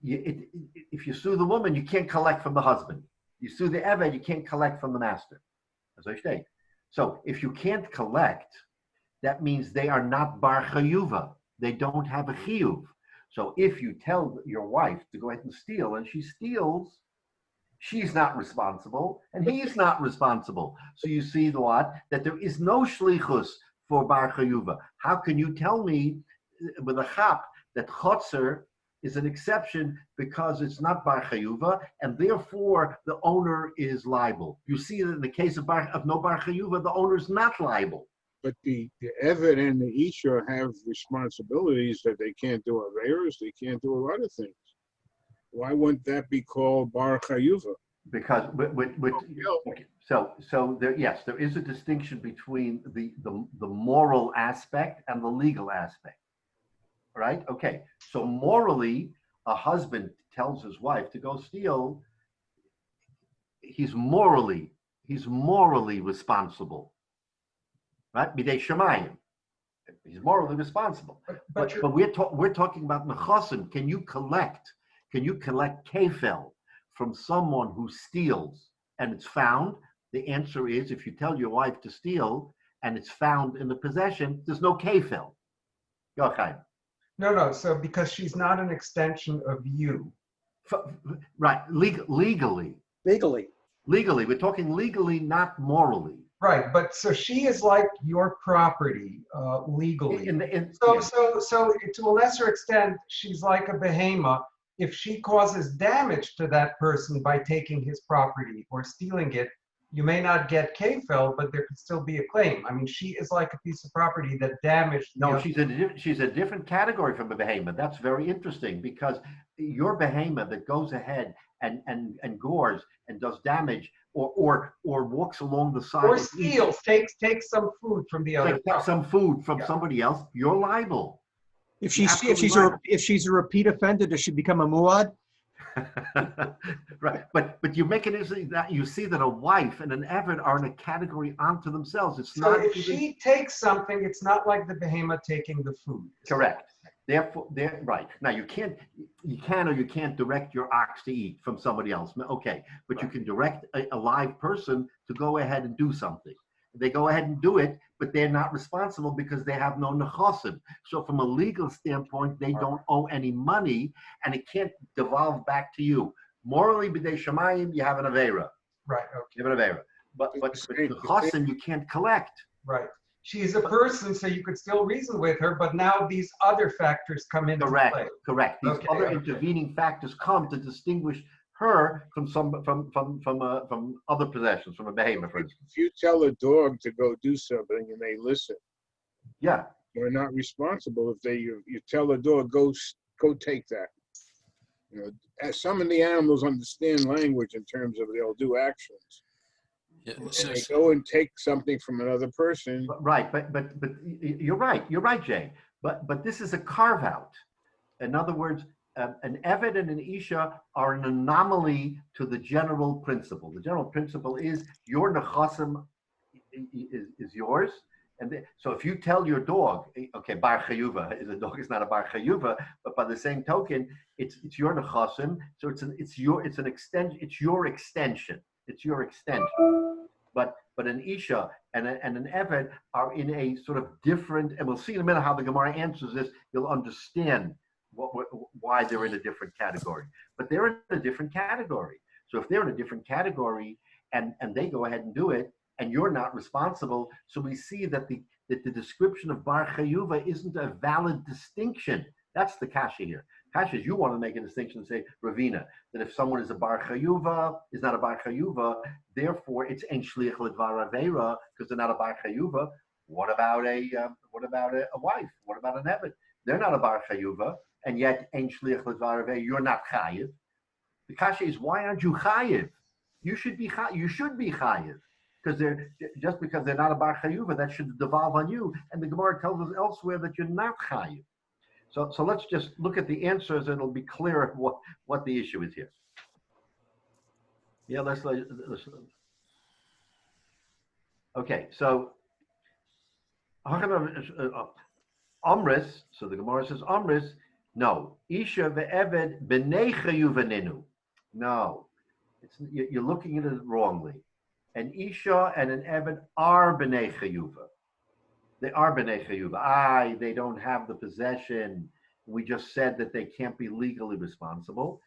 Speaker 3: if you sue the woman, you can't collect from the husband. You sue the eved, you can't collect from the master. As I state. So if you can't collect, that means they are not bar chayuva. They don't have a chiyuv. So if you tell your wife to go ahead and steal, and she steals, she's not responsible, and he's not responsible. So you see what? That there is no shlichus for bar chayuva. How can you tell me with a chap that chotzer is an exception because it's not bar chayuva, and therefore the owner is liable? You see that in the case of no bar chayuva, the owner is not liable.
Speaker 1: But the eved and the isha have responsibilities that they can't do aveiros, they can't do a lot of things. Why wouldn't that be called bar chayuva?
Speaker 3: Because okay. So there, yes, there is a distinction between the moral aspect and the legal aspect, right? Okay, so morally, a husband tells his wife to go steal. He's morally responsible, right? Bidei shemayim. He's morally responsible. But we're talking about nechasim. Can you collect kefel from someone who steals and it's found? The answer is, if you tell your wife to steal and it's found in the possession, there's no kefel. Go ahead.
Speaker 6: No. So because she's not an extension of you.
Speaker 3: Right. Legally. We're talking legally, not morally.
Speaker 6: Right, but so she is like your property legally. So to a lesser extent, she's like a behemoth. If she causes damage to that person by taking his property or stealing it, you may not get kefel, but there could still be a claim. I mean, she is like a piece of property that damaged.
Speaker 3: No, she's a different category from a behemoth. That's very interesting, because your behemoth that goes ahead and gores and does damage or walks along the side
Speaker 6: or steals, takes some food from the other.
Speaker 3: Take some food from somebody else, you're liable.
Speaker 7: If she's a repeat offender, does she become a muad?
Speaker 3: Right, but you make it easy that you see that a wife and an eved are in a category unto themselves. It's
Speaker 6: so
Speaker 3: not.
Speaker 6: If she takes something, it's not like the behemoth taking the food.
Speaker 3: Correct. Therefore, right now you can or you can't direct your ox to eat from somebody else. Okay, but you can direct a live person to go ahead and do something. They go ahead and do it, but they're not responsible because they have no nechasim. So from a legal standpoint, they don't owe any money, and it can't devolve back to you. Morally, b'dei shamayim, you have an avera.
Speaker 6: Right. Okay.
Speaker 3: You have an avera. But nechasim you can't collect.
Speaker 6: Right. She's a person, so you could still reason with her, but now these other factors come into play.
Speaker 3: Correct. These other intervening factors come to distinguish her from other possessions, from a behemoth, for instance.
Speaker 1: If you tell a dog to go do something and they listen,
Speaker 3: yeah,
Speaker 1: you're not responsible if you tell a dog go take that. You know, some of the animals understand language in terms of they'll do actions.
Speaker 9: Yeah,
Speaker 1: and they go and take something from another person.
Speaker 3: Right, but you're right, Jay. But this is a carve out. In other words, an eved and an isha are an anomaly to the general principle. The general principle is your nechasim is yours, and so if you tell your dog, okay, bar chayuva, the dog is not a bar chayuva, but by the same token, it's your nechasim, so it's your extension. It's your extension. But an isha and an eved are in a sort of different, and we'll see in a minute how the Gemara answers this. You'll understand why they're in a different category. But they're in a different category. So if they're in a different category and they go ahead and do it, and you're not responsible, so we see that the description of bar chayuva isn't a valid distinction. That's the kasha here. Kasha is you want to make a distinction and say, Ravina, that if someone is a bar chayuva, is not a bar chayuva, therefore it's ein shliach ledvar aveira because they're not a bar chayuva. What about a wife? What about an eved? They're not a bar chayuva, and yet ein shliach ledvar aveira. You're not chayiv. The kasha is, why aren't you chayiv? You should be chayiv. Because just because they're not a bar chayuva, that should devolve on you. And the Gemara tells us elsewhere that you're not chayiv. So let's just look at the answers, and it'll be clear what the issue is here. Yeah, let's okay, so Omris, so the Gemara says Omris, no. Isha ve'eved b'nei chayuvaninu. No, you're looking at it wrongly. An Isha and an Eved are b'nei chayuva. They are b'nei chayuva. They don't have the possession. We just said that they can't be legally responsible.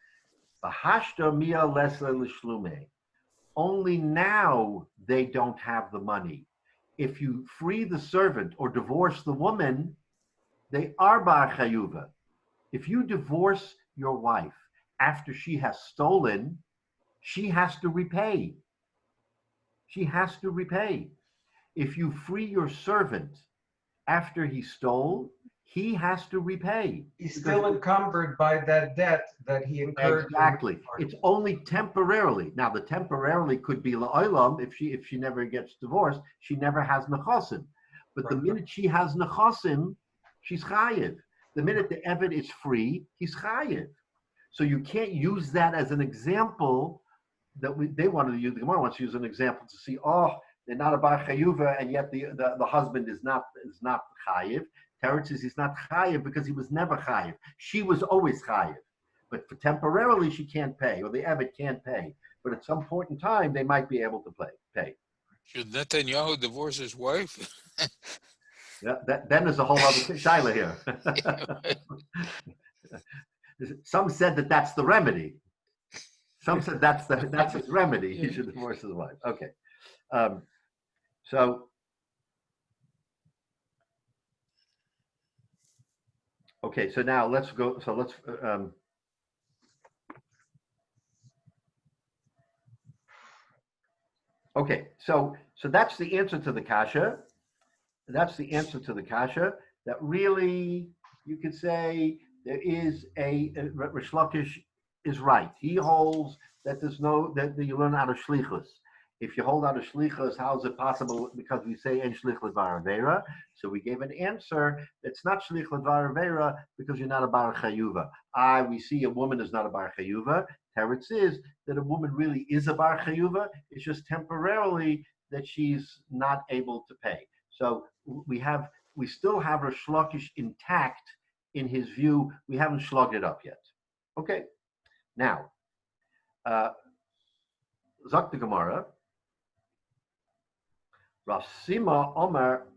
Speaker 3: V'hashta mia lesle l'shlume. Only now they don't have the money. If you free the servant or divorce the woman, they are bar chayuva. If you divorce your wife after she has stolen, she has to repay. She has to repay. If you free your servant after he stole, he has to repay.
Speaker 6: He's still encumbered by that debt that he incurred.
Speaker 3: Exactly. It's only temporarily. Now, the temporarily could be la'olam. If she never gets divorced, she never has nechasim. But the minute she has nechasim, she's chayiv. The minute the eved is free, he's chayiv. So you can't use that as an example that they wanted to use. The Gemara wants to use an example to see, they're not a bar chayuva, and yet the husband is not chayiv. Teretz says he's not chayiv because he was never chayiv. She was always chayiv, but for temporarily she can't pay, or the Eved can't pay. But at some point in time, they might be able to pay.
Speaker 9: Should Netanyahu divorce his wife?
Speaker 3: Yeah, then there's a whole other shaila here. Some said that's the remedy. Some said that's his remedy. He should divorce his wife. Okay, so now let's go. So let's. Okay, so that's the answer to the kasha. That's the answer to the kasha. That really, you could say there is Rish Lakish is right. He holds that that you learn out of shlichus. If you hold out of shlichus, how is it possible? Because we say en shlich l'dvar avera. So we gave an answer that's not shlich l'dvar avera because you're not a bar chayuva. We see a woman is not a bar chayuva. Teretz is that a woman really is a bar chayuva. It's just temporarily that she's not able to pay. So we still have Rish Lakish intact in his view. We haven't slugged it up yet. Okay. Now, Zak the Gemara, Rav Sima Omer.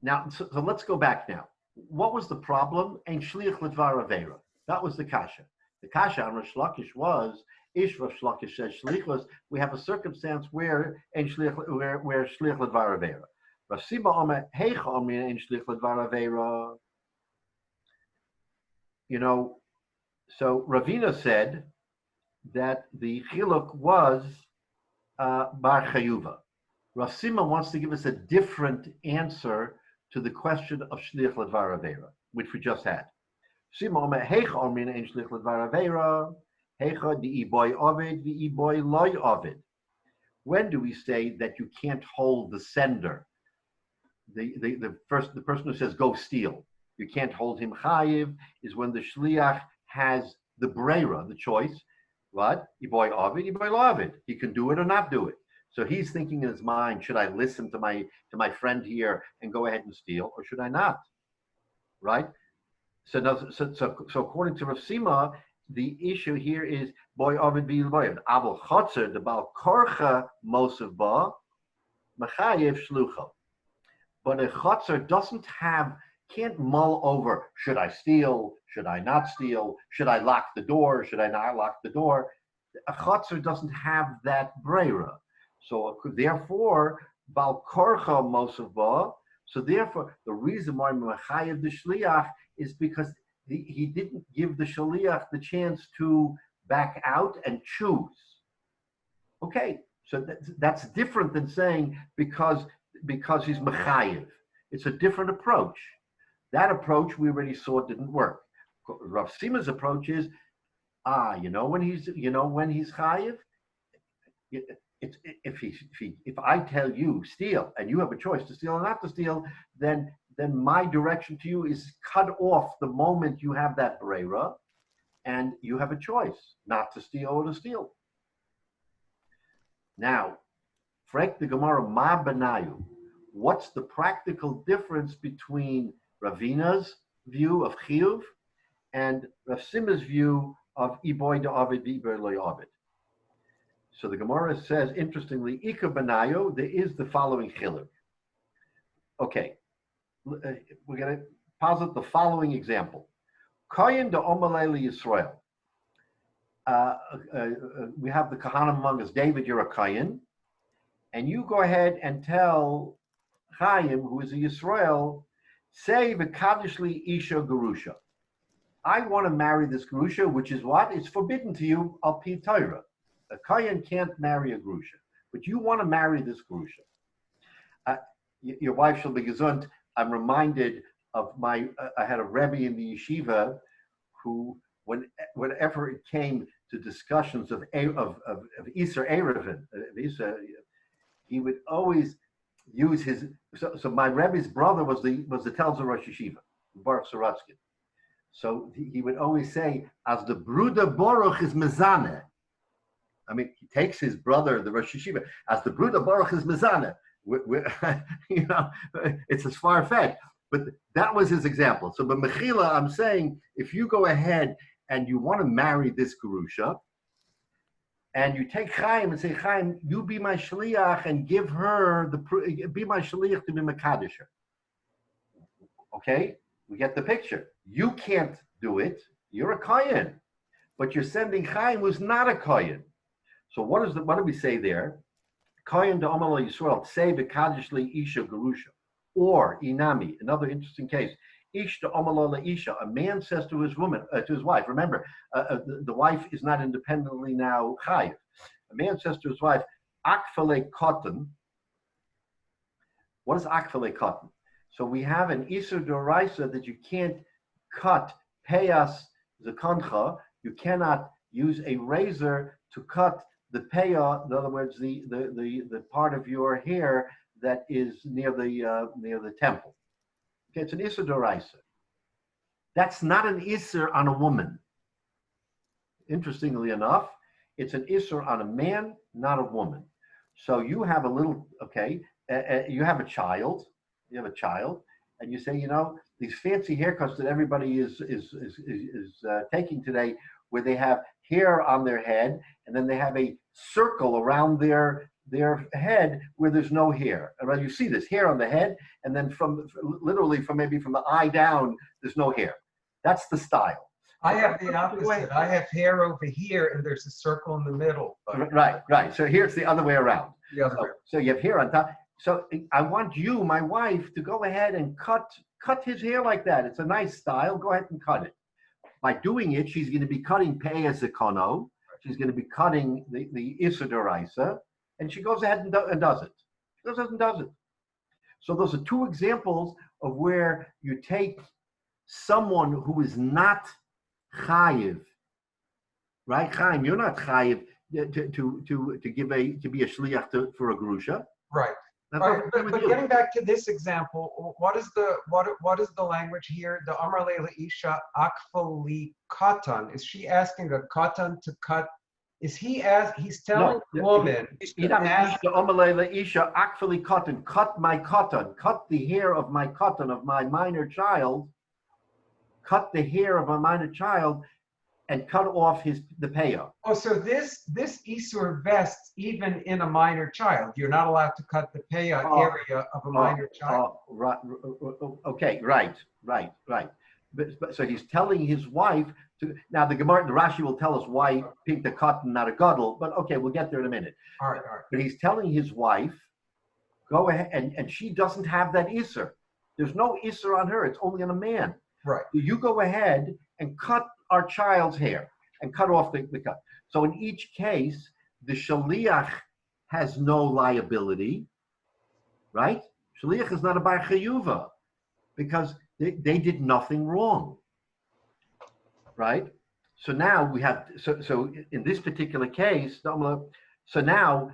Speaker 3: Now, so let's go back now. What was the problem? Ein shliach l'dvar avera. That was the kasha. The kasha on Rish Lakish was, Ish Rish Lakish says shlichus. We have a circumstance where shliach l'dvar avera. Rav Sima Omer heicha omer ein shliach l'dvar avera. So Ravina said that the chiluk was bar chayuva. Rav Sima wants to give us a different answer to the question of shliach l'dvar avera, which we just had. Sima omer heicha omer ein shliach l'dvar avera, heicha di'iboy ovid v'i'iboy loy ovid. When do we say that you can't hold the sender? The person who says go steal, you can't hold him chayiv, is when the shliach has the breira, the choice. What? Iboy ovid, iboy lo ovid. He can do it or not do it. So he's thinking in his mind, should I listen to my friend here and go ahead and steal, or should I not? Right? So according to Rav Sima, the issue here is boy ovid v'yiboy. Aval chotzer the bal korcha mosav ba machayev shlucho. But a chotzer can't mull over, should I steal, should I not steal, should I lock the door, should I not lock the door? A chotzer doesn't have that breira. So therefore, bal korcha mosav ba. So therefore, the reason why machayev the shliach is because he didn't give the shliach the chance to back out and choose. Okay, so that's different than saying because he's mechayev. It's a different approach. That approach we already saw didn't work. Rav Sima's approach is, when he's chayev, if I tell you steal and you have a choice to steal or not to steal, then my direction to you is cut off the moment you have that breira, and you have a choice not to steal or to steal. Now, Frank the Gemara Ma Benayu, what's the practical difference between Ravina's view of Chiyuv and Rav Sima's view of Iboy de Ovid v'Iboy lo Ovid? So the Gemara says, interestingly, Ika Benayu, there is the following chiluk. Okay, we're going to posit the following example. Koyin de Omaleli Yisrael. We have the Kahanim among us. David, you're a Koyin. And you go ahead and tell Chaim, who is a Yisrael, say v'kadishli isha gerusha. I want to marry this gerusha, which is what? It's forbidden to you al pi Torah. A Kohen can't marry a gerusha, but you want to marry this gerusha. Your wife shall be gesund. I'm reminded of I had a Rebbe in the yeshiva who, whenever it came to discussions of Isser Erevin, he would always use his. So my Rebbe's brother was the Telzer Rosh Yeshiva, Baruch Sorotsky. So he would always say, "As the Bruder Baruch is mezaneh." I mean, he takes his brother, the Rosh Yeshiva, as the Bruder Baruch is Mizana. You know, it's as far-fetched. But that was his example. So, but Mechila, I'm saying, if you go ahead and you want to marry this Gerusha, and you take Chaim and say, Chaim, you be my shliach and give her be my shliach to be Makadisher. Okay, we get the picture. You can't do it. You're a Kohen, but you're sending Chaim who's not a Kohen. So what do we say there? Kohen de Omer Yisrael say Bekadish li Isha Gerusha, or Inami. Another interesting case. Ish de Omer Isha. A man says to his woman, to his wife. Remember, the wife is not independently now Chayiv. A man says to his wife, Akfale Cotton. What is Akfale Cotton? So we have an Isur Doraisa that you can't cut Peyas Zakoncha. You cannot use a razor to cut the peya, in other words, the part of your hair that is near the temple. Okay, it's an Isur Doraisa. That's not an Isur on a woman. Interestingly enough, it's an Isur on a man, not a woman. So you have a little, okay, you have a child, and you say, you know, these fancy haircuts that everybody is taking today, where they have hair on their head, and then they have a circle around their head where there's no hair. And you see this hair on the head, and then literally from the eye down, there's no hair. That's the style.
Speaker 6: I have the opposite. I have hair over here, and there's a circle in the middle.
Speaker 3: Right. So here it's the other way around.
Speaker 6: The other way.
Speaker 3: So you have hair on top. So I want you, my wife, to go ahead and cut his hair like that. It's a nice style. Go ahead and cut it. By doing it, she's going to be cutting Peya Zekono. She's going to be cutting the Isur Doraisa, and she goes ahead and does it. She goes ahead and does it. So those are two examples of where you take someone who is not chayiv, right? Chaim, you're not chayiv to be a shliach for a gerusha.
Speaker 6: Right. But getting back to this example, what is the language here? The Amar Leila Isha Akfali Katan. Is she asking a katan to cut? Is he's telling the woman?
Speaker 3: Amar Leila Isha Akfali Katan. Cut my katan. Cut the hair of my katan, of my minor child. Cut the hair of my minor child, and cut off the peya.
Speaker 6: Oh, so this Isur vests even in a minor child. You're not allowed to cut the peya area of a minor child.
Speaker 3: Right. Okay. Right. But so he's telling his wife to. Now the Gemara, the Rashi will tell us why pick the cotton, not a gadol. But okay, we'll get there in a minute.
Speaker 6: All right.
Speaker 3: But he's telling his wife, go ahead, and she doesn't have that Isur. There's no Isur on her. It's only on a man.
Speaker 6: Right.
Speaker 3: So you go ahead and cut our child's hair and cut off the cut. So in each case, the shaliach has no liability, right? Shaliach is not a bar chayuva because they did nothing wrong, right? So now we have, so in this particular case, so now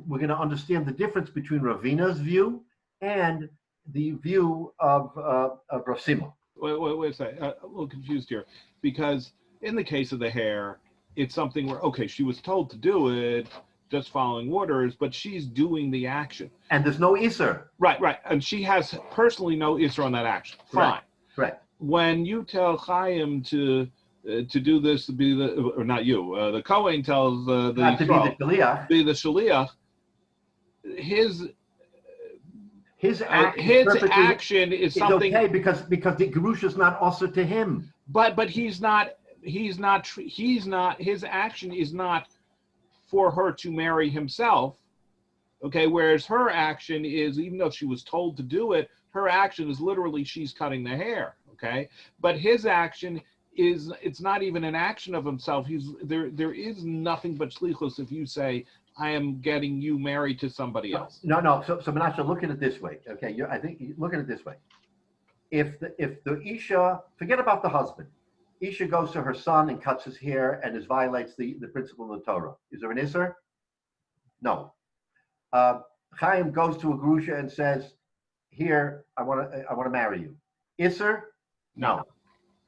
Speaker 3: we're going to understand the difference between Ravina's view and the view of Rav Simon.
Speaker 4: Wait a second. A little confused here, because in the case of the hair, it's something where, okay, she was told to do it, just following orders, but she's doing the action.
Speaker 3: And there's no Isur.
Speaker 4: Right. And she has personally no Isur on that action. Fine.
Speaker 3: Right.
Speaker 4: When you tell Chaim to do this, to be or not you, the Kohen tells the Yisrael, be the Shaliach, his action is something
Speaker 3: okay because the gerusha is not also to him.
Speaker 4: But he's not. His action is not for her to marry himself. Okay, whereas her action is, even though she was told to do it, her action is literally she's cutting the hair. Okay, but his action is, it's not even an action of himself. There is nothing but shlichus if you say, I am getting you married to somebody else.
Speaker 3: No. So Menashe, look at it this way. Okay, I think look at it this way. If the Isha, forget about the husband. Isha goes to her son and cuts his hair and violates the principle of the Torah. Is there an Isser? No. Chaim goes to a Gerusha and says, "Here, I want to marry you." Isser? No.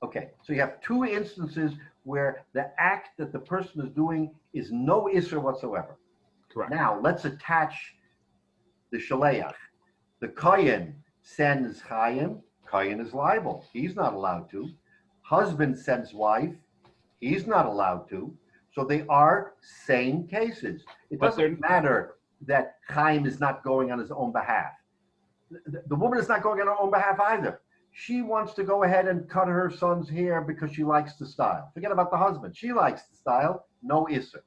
Speaker 3: Okay, so you have two instances where the act that the person is doing is no isser whatsoever.
Speaker 4: Correct.
Speaker 3: Now, let's attach the shaleach. The kohen sends chayim, kohen is liable. He's not allowed to. Husband sends wife, he's not allowed to. So they are same cases. It doesn't matter that Chaim is not going on his own behalf. The woman is not going on her own behalf either. She wants to go ahead and cut her son's hair because she likes the style. Forget about the husband. She likes the style, no isser.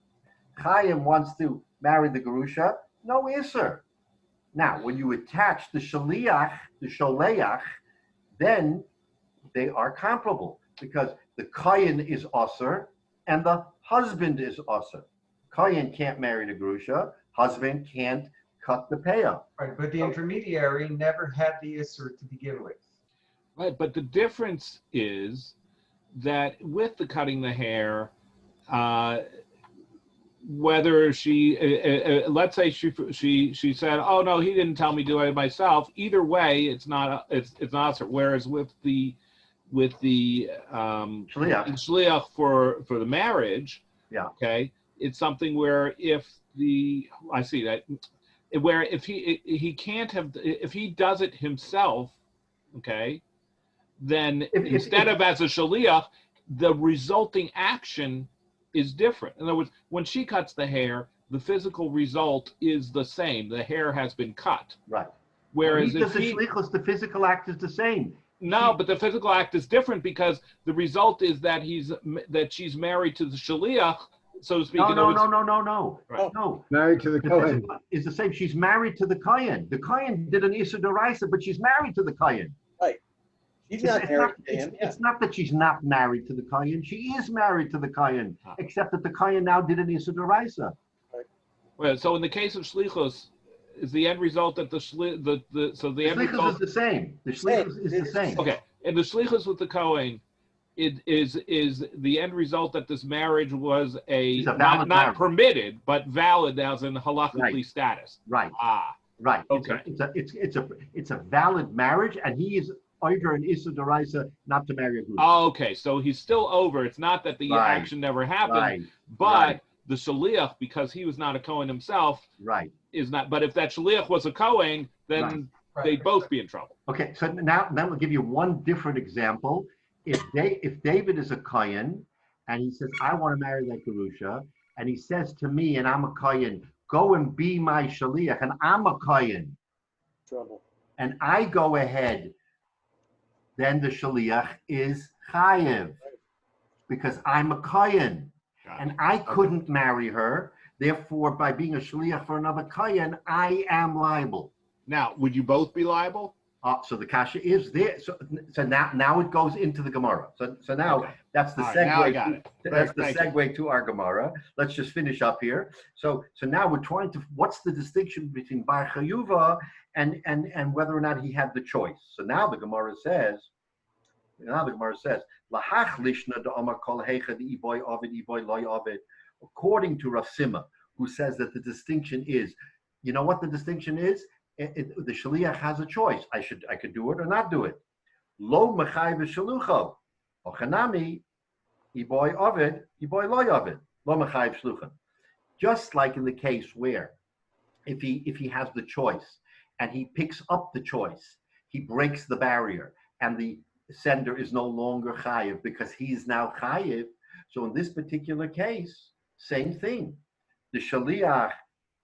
Speaker 3: Chaim wants to marry the Gerusha, no isser. Now, when you attach the shaliach, the sholeach, then they are comparable because the kohen is osir and the husband is osir. Kohen can't marry the Gerusha, husband can't cut the payah.
Speaker 6: Right, but the intermediary never had the isser to begin with.
Speaker 4: Right, but the difference is that with the cutting the hair, whether she, let's say she said, "Oh no, he didn't tell me to do it myself." Either way, it's not not. Whereas with the shliach for the marriage,
Speaker 3: yeah,
Speaker 4: okay, it's something where if he can't have, if he does it himself, okay, then instead of as a shaliach, the resulting action is different. In other words, when she cuts the hair, the physical result is the same. The hair has been cut.
Speaker 3: Right.
Speaker 4: Whereas
Speaker 3: if the physical act is the same.
Speaker 4: No, but the physical act is different because the result is that she's married to the shaliach, so to speak.
Speaker 3: No.
Speaker 4: Right.
Speaker 3: No.
Speaker 1: Married to the Kohen.
Speaker 3: Is the same. She's married to the Kohen. The Kohen did an Issa D'Oraisa, but she's married to the Kohen.
Speaker 2: Right. She's not married to him.
Speaker 3: It's not that she's not married to the Kohen. She is married to the Kohen, except that the Kohen now did an Issa D'Oraisa.
Speaker 2: Right.
Speaker 4: Well, so in the case of shlichus, is the end result that the end result
Speaker 3: is the same. The shlichus is the same.
Speaker 4: Okay, and the shlichus with the Kohen, it is the end result that this marriage was not permitted but valid as in halakhically status.
Speaker 3: Right. Right.
Speaker 4: Okay.
Speaker 3: It's a valid marriage, and he is under an Issa D'Oraisa not to marry a group.
Speaker 4: Oh, okay, so he's still over. It's not that the action never happened, but the shaliach, because he was not a Kohen himself, is not. But if that shaliach was a Kohen, then they'd both be in trouble.
Speaker 3: Okay, so now we'll give you one different example. If David is a Kohen and he says, "I want to marry that Gerusha," and he says to me, and I'm a Kohen, "Go and be my shaliach," and I'm a Kohen,
Speaker 2: Trouble.
Speaker 3: and I go ahead, then the shaliach is chayev because I'm a Kohen. And I couldn't marry her. Therefore, by being a shaliach for another kohen, I am liable.
Speaker 4: Now, would you both be liable?
Speaker 3: So the kasha is there. So now it goes into the Gemara. So now that's the segue.
Speaker 4: Now I got it.
Speaker 3: That's the segue to our Gemara. Let's just finish up here. So now we're trying to. What's the distinction between bar chayuva and whether or not he had the choice? So now the Gemara says. According to Rav Sima, who says that the distinction is, you know what the distinction is? The shaliach has a choice. I could do it or not do it. Lo mechayv shalucho, ochanami, iboy ovid, iboy loy ovid. Lo mechayv shluchan. Just like in the case where, if he has the choice and he picks up the choice, he breaks the barrier, and the sender is no longer chayiv because he is now chayiv. So in this particular case, same thing. The shaliach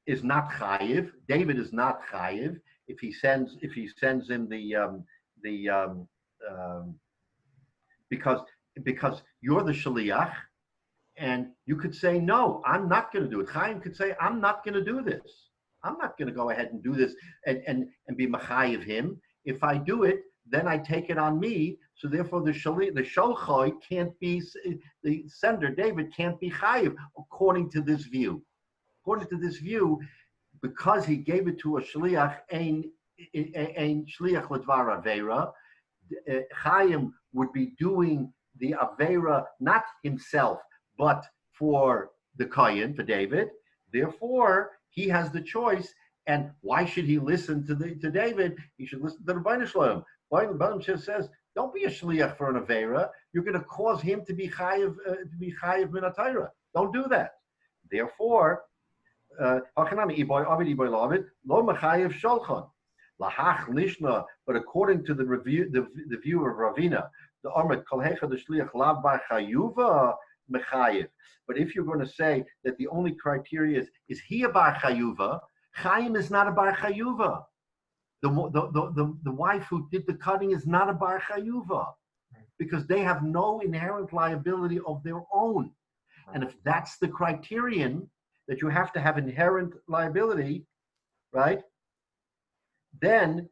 Speaker 3: is not chayiv. David is not chayiv if he sends him because you're the shaliach, and you could say no, I'm not going to do it. Chaim could say I'm not going to do this. I'm not going to go ahead and do this and be machayiv him. If I do it, then I take it on me. So therefore, the sholchoi can't be, the sender David can't be chayiv according to this view. According to this view, because he gave it to a shliach, ein shliach ledvar avera, Chaim would be doing the avera not himself, but for the kohen, for David. Therefore, he has the choice. And why should he listen to David? He should listen to the Rebbeinu Shalom. Rebbeinu says, Don't be a shliach for an avera. You're going to cause him to be chayiv min hatayra. Don't do that. Therefore, but according to the view of Ravina, the Amrit kolhecha the shliach lav bar chayuva mechayiv. But if you're going to say that the only criteria is he a bar chayuva, Chaim is not a bar chayuva. The wife who did the cutting is not a bar chayuva because they have no inherent liability of their own. And if that's the criterion, that you have to have inherent liability, right? Then,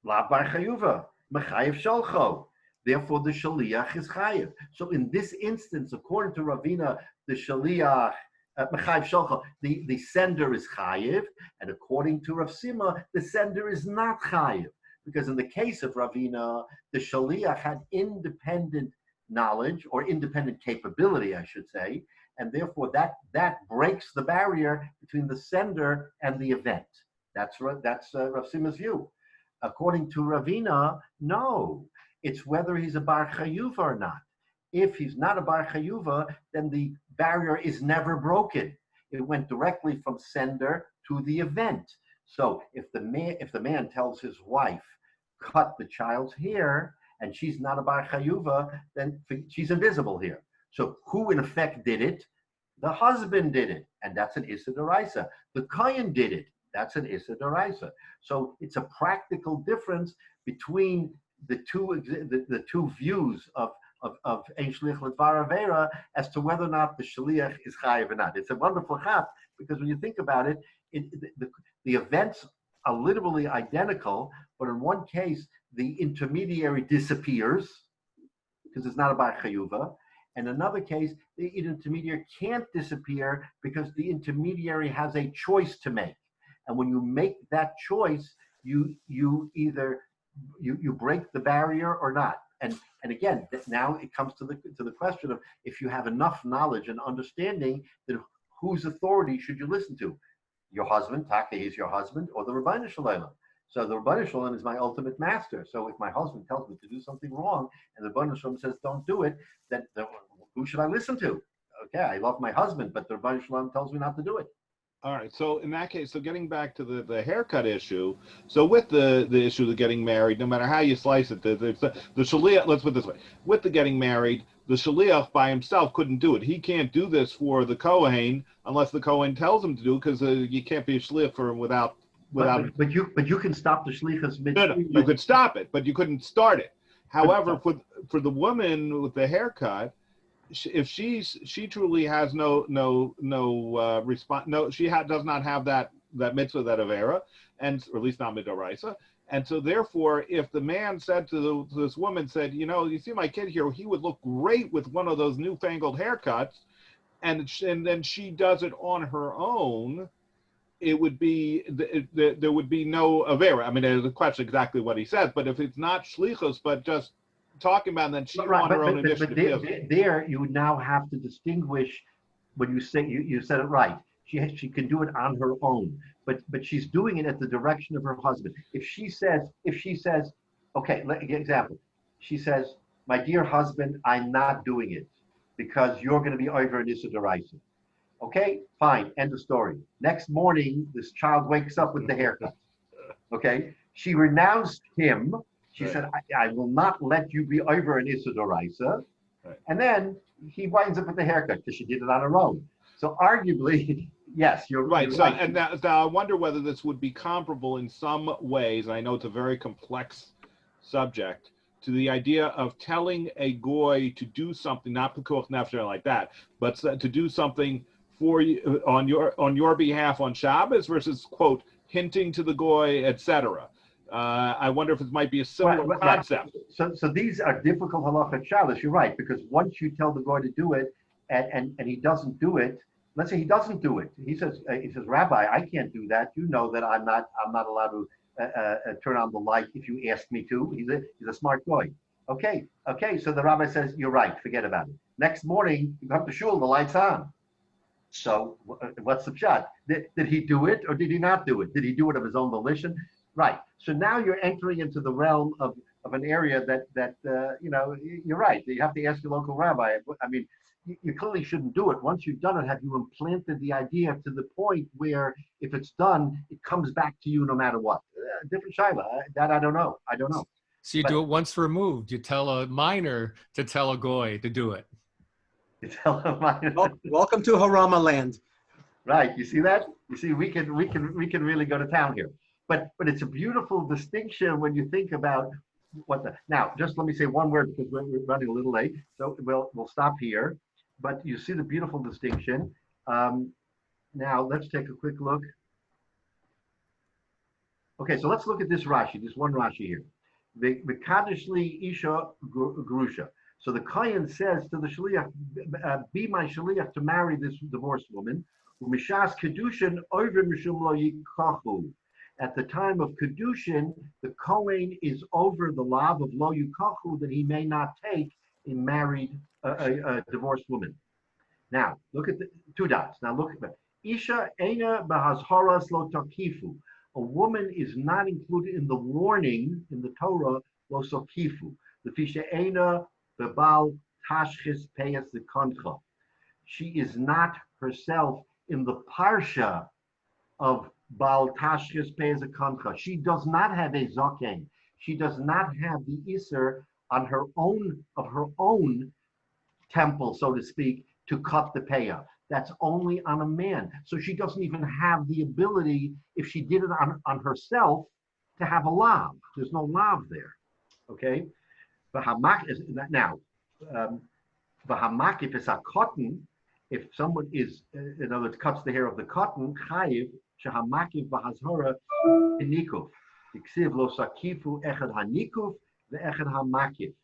Speaker 3: la bar chayuva, mechayev shalcho. Therefore, the shaliach is chayev. So in this instance, according to Ravina, the shaliach, mechayev shalcho, the sender is chayev, and according to Rav Sima, the sender is not chayev. Because in the case of Ravina, the shaliach had independent knowledge, or independent capability, I should say, and therefore that breaks the barrier between the sender and the event. That's Rav Sima's view. According to Ravina, no, it's whether he's a bar chayuva or not. If he's not a bar chayuva, then the barrier is never broken. It went directly from sender to the event. So if the man tells his wife, cut the child's hair, and she's not a bar chayuva, then she's invisible here. So who in effect did it? The husband did it, and that's an issa d'oraisa. The kohen did it, that's an issa d'oraisa. So it's a practical difference between the two views of ein shliach l'dvar avera as to whether or not the shliach is chayiv or not. It's a wonderful chap because when you think about it, the events are literally identical, but in one case the intermediary disappears because it's not a bar chayuva. In another case, the intermediary can't disappear because the intermediary has a choice to make. And when you make that choice, you either break the barrier or not. And again, now it comes to the question of if you have enough knowledge and understanding, then whose authority should you listen to? Your husband, Taka, he's your husband, or the Rabbeinu Shalom. So the Rabbeinu Shalom is my ultimate master. So if my husband tells me to do something wrong, and the Rabbeinu Shalom says don't do it, then who should I listen to? Okay, I love my husband, but the Rabbeinu Shalom tells me not to do it.
Speaker 4: All right. So in that case, so getting back to the haircut issue, so with the issue of getting married, no matter how you slice it, the shaliach, let's put it this way, with the getting married, the shaliach by himself couldn't do it. He can't do this for the kohen unless the kohen tells him to do it, because you can't be a shaliach for him without.
Speaker 3: But you can stop the shlichus mid.
Speaker 4: No, you could stop it, but you couldn't start it. However, for the woman with the haircut, if she truly has no response, does not have that mitzvah, that avera, and or at least not midoraisa, and so therefore, if the man said to this woman, said, you see my kid here, he would look great with one of those newfangled haircuts, and then she does it on her own, it would be there would be no avera. I mean, there's a question exactly what he says, but if it's not shlichus, but just talking about, and then she on her own initiative.
Speaker 3: But there you now have to distinguish when you say you said it right. She can do it on her own, but she's doing it at the direction of her husband. If she says, okay, example, she says, my dear husband, I'm not doing it because you're going to be over in Issa D'Oraisa. Okay, fine, end of story. Next morning, this child wakes up with the haircut. Okay, she renounced him. She said, I will not let you be over in Issa D'Oraisa. Right. And then he winds up with the haircut because she did it on her own. So arguably, yes, you're
Speaker 4: right.
Speaker 3: You're
Speaker 4: so,
Speaker 3: right.
Speaker 4: And now I wonder whether this would be comparable in some ways, and I know it's a very complex subject, to the idea of telling a goy to do something, not pekuach nefesh like that, but to do something for you on your behalf on Shabbos versus, quote, hinting to the goy, etc. I wonder if it might be a similar concept.
Speaker 3: So these are difficult halachot shalos. You're right, because once you tell the goy to do it, and he doesn't do it, let's say he doesn't do it. He says, Rabbi, I can't do that. You know that I'm not allowed to turn on the light if you ask me to. He's a smart boy. Okay. So the rabbi says, you're right. Forget about it. Next morning, you come to shul, the light's on. So what's the pshat? Did he do it or did he not do it? Did he do it of his own volition? Right. So now you're entering into the realm of of an area that you're right. You have to ask your local rabbi. I mean, you clearly shouldn't do it. Once you've done it, have you implanted the idea to the point where if it's done, it comes back to you no matter what? Different shaila. That I don't know.
Speaker 5: So you do it once removed. You tell a minor to tell a goy to do it.
Speaker 3: You tell a minor.
Speaker 7: Welcome to Harama land.
Speaker 3: Right. You see that? You see, we can really go to town here. But it's a beautiful distinction when you think about now. Just let me say one word because we're running a little late, so we'll stop here. But you see the beautiful distinction. Now let's take a quick look. Okay, so let's look at this Rashi. This one Rashi here. The Kadishli Isha Grusha. So the Kohen says to the Shaliach, "Be my Shaliach to marry this divorced woman." Mishas Kedushin over Mishum Lo Yikachu. At the time of Kedushin, the Kohen is over the lav of Lo Yikachu that he may not take in married a divorced woman. Now look at the two dots. Now look at that. Isha Eina Bahazharas Lo Takifu. A woman is not included in the warning in the Torah Lo Sokifu. The Fisha Eina Bebal Tashchis Peyas the Koncha. She is not herself in the parsha of Baal Tashchis Peyas Koncha. She does not have a zaken. She does not have the iser on her own temple, so to speak, to cut the payah. That's only on a man. So she doesn't even have the ability, if she did it on herself, to have a lav. There's no lav there. Okay? Now, if it's a cotton, if someone is, in other words, cuts the hair of the cotton, chayiv shehamakiv v'hazhara nikuf. Iksiv lo sakifu echad hanikuf ve'echad hamakiv.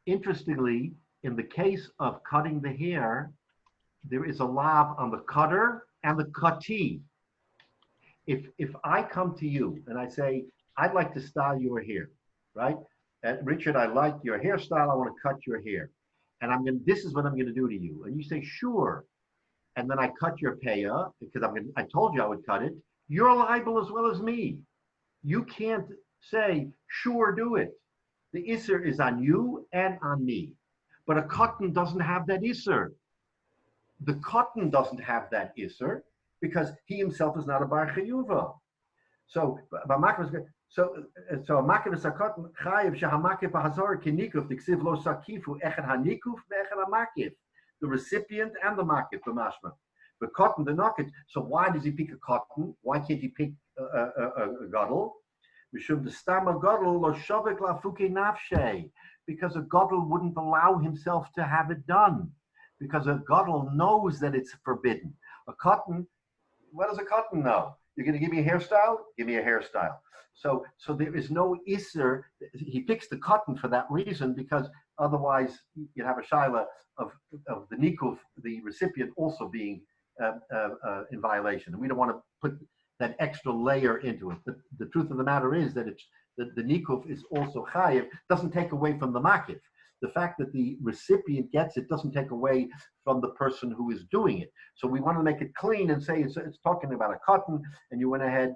Speaker 3: Interestingly, in the case of cutting the hair, there is a lav on the cutter and the cuttee. If I come to you and I say, I'd like to style your hair, right? Richard, I like your hairstyle. I want to cut your hair. And this is what I'm going to do to you. And you say, sure. And then I cut your payah because I told you I would cut it. You're liable as well as me. You can't say, sure, do it. The isser is on you and on me. But a cotton doesn't have that isser. The cotton doesn't have that isser because he himself is not a bar chiyuva. So a makif is a cotton chayiv shehamakif b'hazor kinikuf tiksiv lo sakifu echad hanikuf ve'echad hamakif. The recipient and the makif b'mashma. The cotton, the knocket. So why does he pick a cotton? Why can't he pick a gadol? Mishum the stama gadol lo shavik lafuke nafshe. Because a gadol wouldn't allow himself to have it done. Because a gadol knows that it's forbidden. A cotton, what does a cotton know? You're going to give me a hairstyle? Give me a hairstyle. So there is no isser. He picks the cotton for that reason, because otherwise you'd have a shaila of the nikuf, the recipient, also being in violation. And we don't want to put that extra layer into it. But the truth of the matter is that the nikuf is also chayiv, doesn't take away from the makif. The fact that the recipient gets it doesn't take away from the person who is doing it. So we want to make it clean and say it's talking about a cotton, and you went ahead.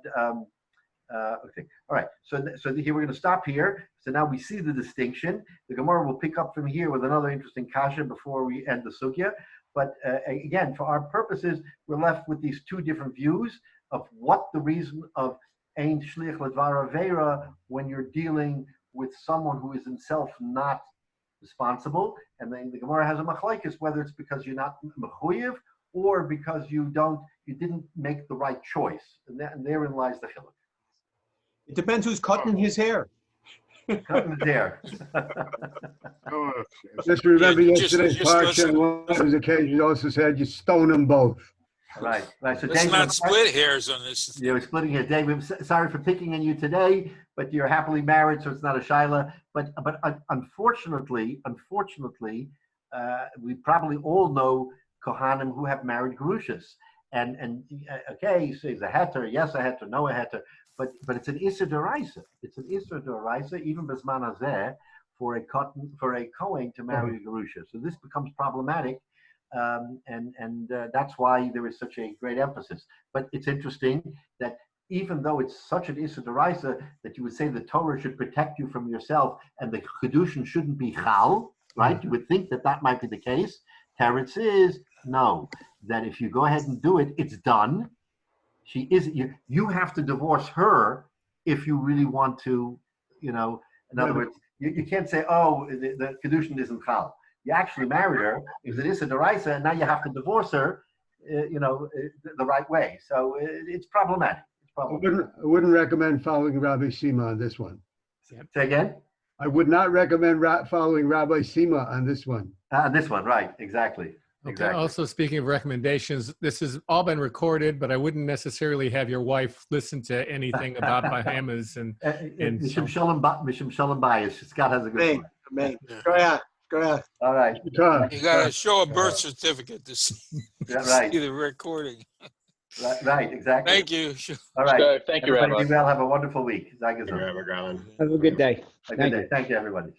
Speaker 3: Okay, all right. So here we're going to stop here. So now we see the distinction. The Gemara will pick up from here with another interesting kasha before we end the sugya. But again, for our purposes, we're left with these two different views of what the reason of ein shlich ledvar avera when you're dealing with someone who is himself not responsible, and then the Gemara has a machlokes whether it's because you're not mechuyev or because you didn't make the right choice, and therein lies the chiluk.
Speaker 7: It depends who's cutting his hair.
Speaker 3: Cutting his hair.
Speaker 10: Just remember
Speaker 9: Just
Speaker 10: yesterday's parsha,
Speaker 9: listen.
Speaker 10: on one of those occasions also said you stone them both.
Speaker 3: Right. So
Speaker 9: Let's
Speaker 3: David,
Speaker 9: not split hairs on this.
Speaker 3: You're splitting hairs. David, sorry for picking on you today, but you're happily married, so it's not a shaila. But unfortunately, we probably all know kohanim who have married gerushas. And okay, so he's a heter, yes a heter, no a heter, but it's an isser d'oraisa. It's an isser d'oraisa, even b'zman hazeh, for a kohen to marry a gerusha. So this becomes problematic. And that's why there is such a great emphasis. But it's interesting that even though it's such an Issa Deraisa that you would say the Torah should protect you from yourself and the Kedushin shouldn't be Chal, right? You would think that that might be the case. Teretz is, no, that if you go ahead and do it, it's done. She is, you have to divorce her if you really want to, in other words, you can't say, oh, the Kedushin isn't Chal. You actually married her. If it is a Deraisa, and now you have to divorce her, the right way. So it's problematic.
Speaker 10: I wouldn't recommend following Rabbi Sima on this one.
Speaker 3: Say again?
Speaker 10: I would not recommend following Rabbi Sima on this one.
Speaker 3: This one, right, exactly.
Speaker 5: Okay.
Speaker 3: Exactly.
Speaker 5: Also, speaking of recommendations, this has all been recorded, but I wouldn't necessarily have your wife listen to anything about Bahamas and
Speaker 3: Mishum Shalom Bayis. Scott has a good point.
Speaker 11: Amen. Go ahead.
Speaker 3: All right.
Speaker 9: You got to show a birth certificate to see,
Speaker 3: right.
Speaker 9: see the recording.
Speaker 3: Right, exactly.
Speaker 9: Thank you.
Speaker 3: All right.
Speaker 2: Thank you,
Speaker 3: Everybody
Speaker 2: Rabbi.
Speaker 3: be well. Have a wonderful week.
Speaker 11: Have a good day.
Speaker 3: A good day. Thank you, everybody.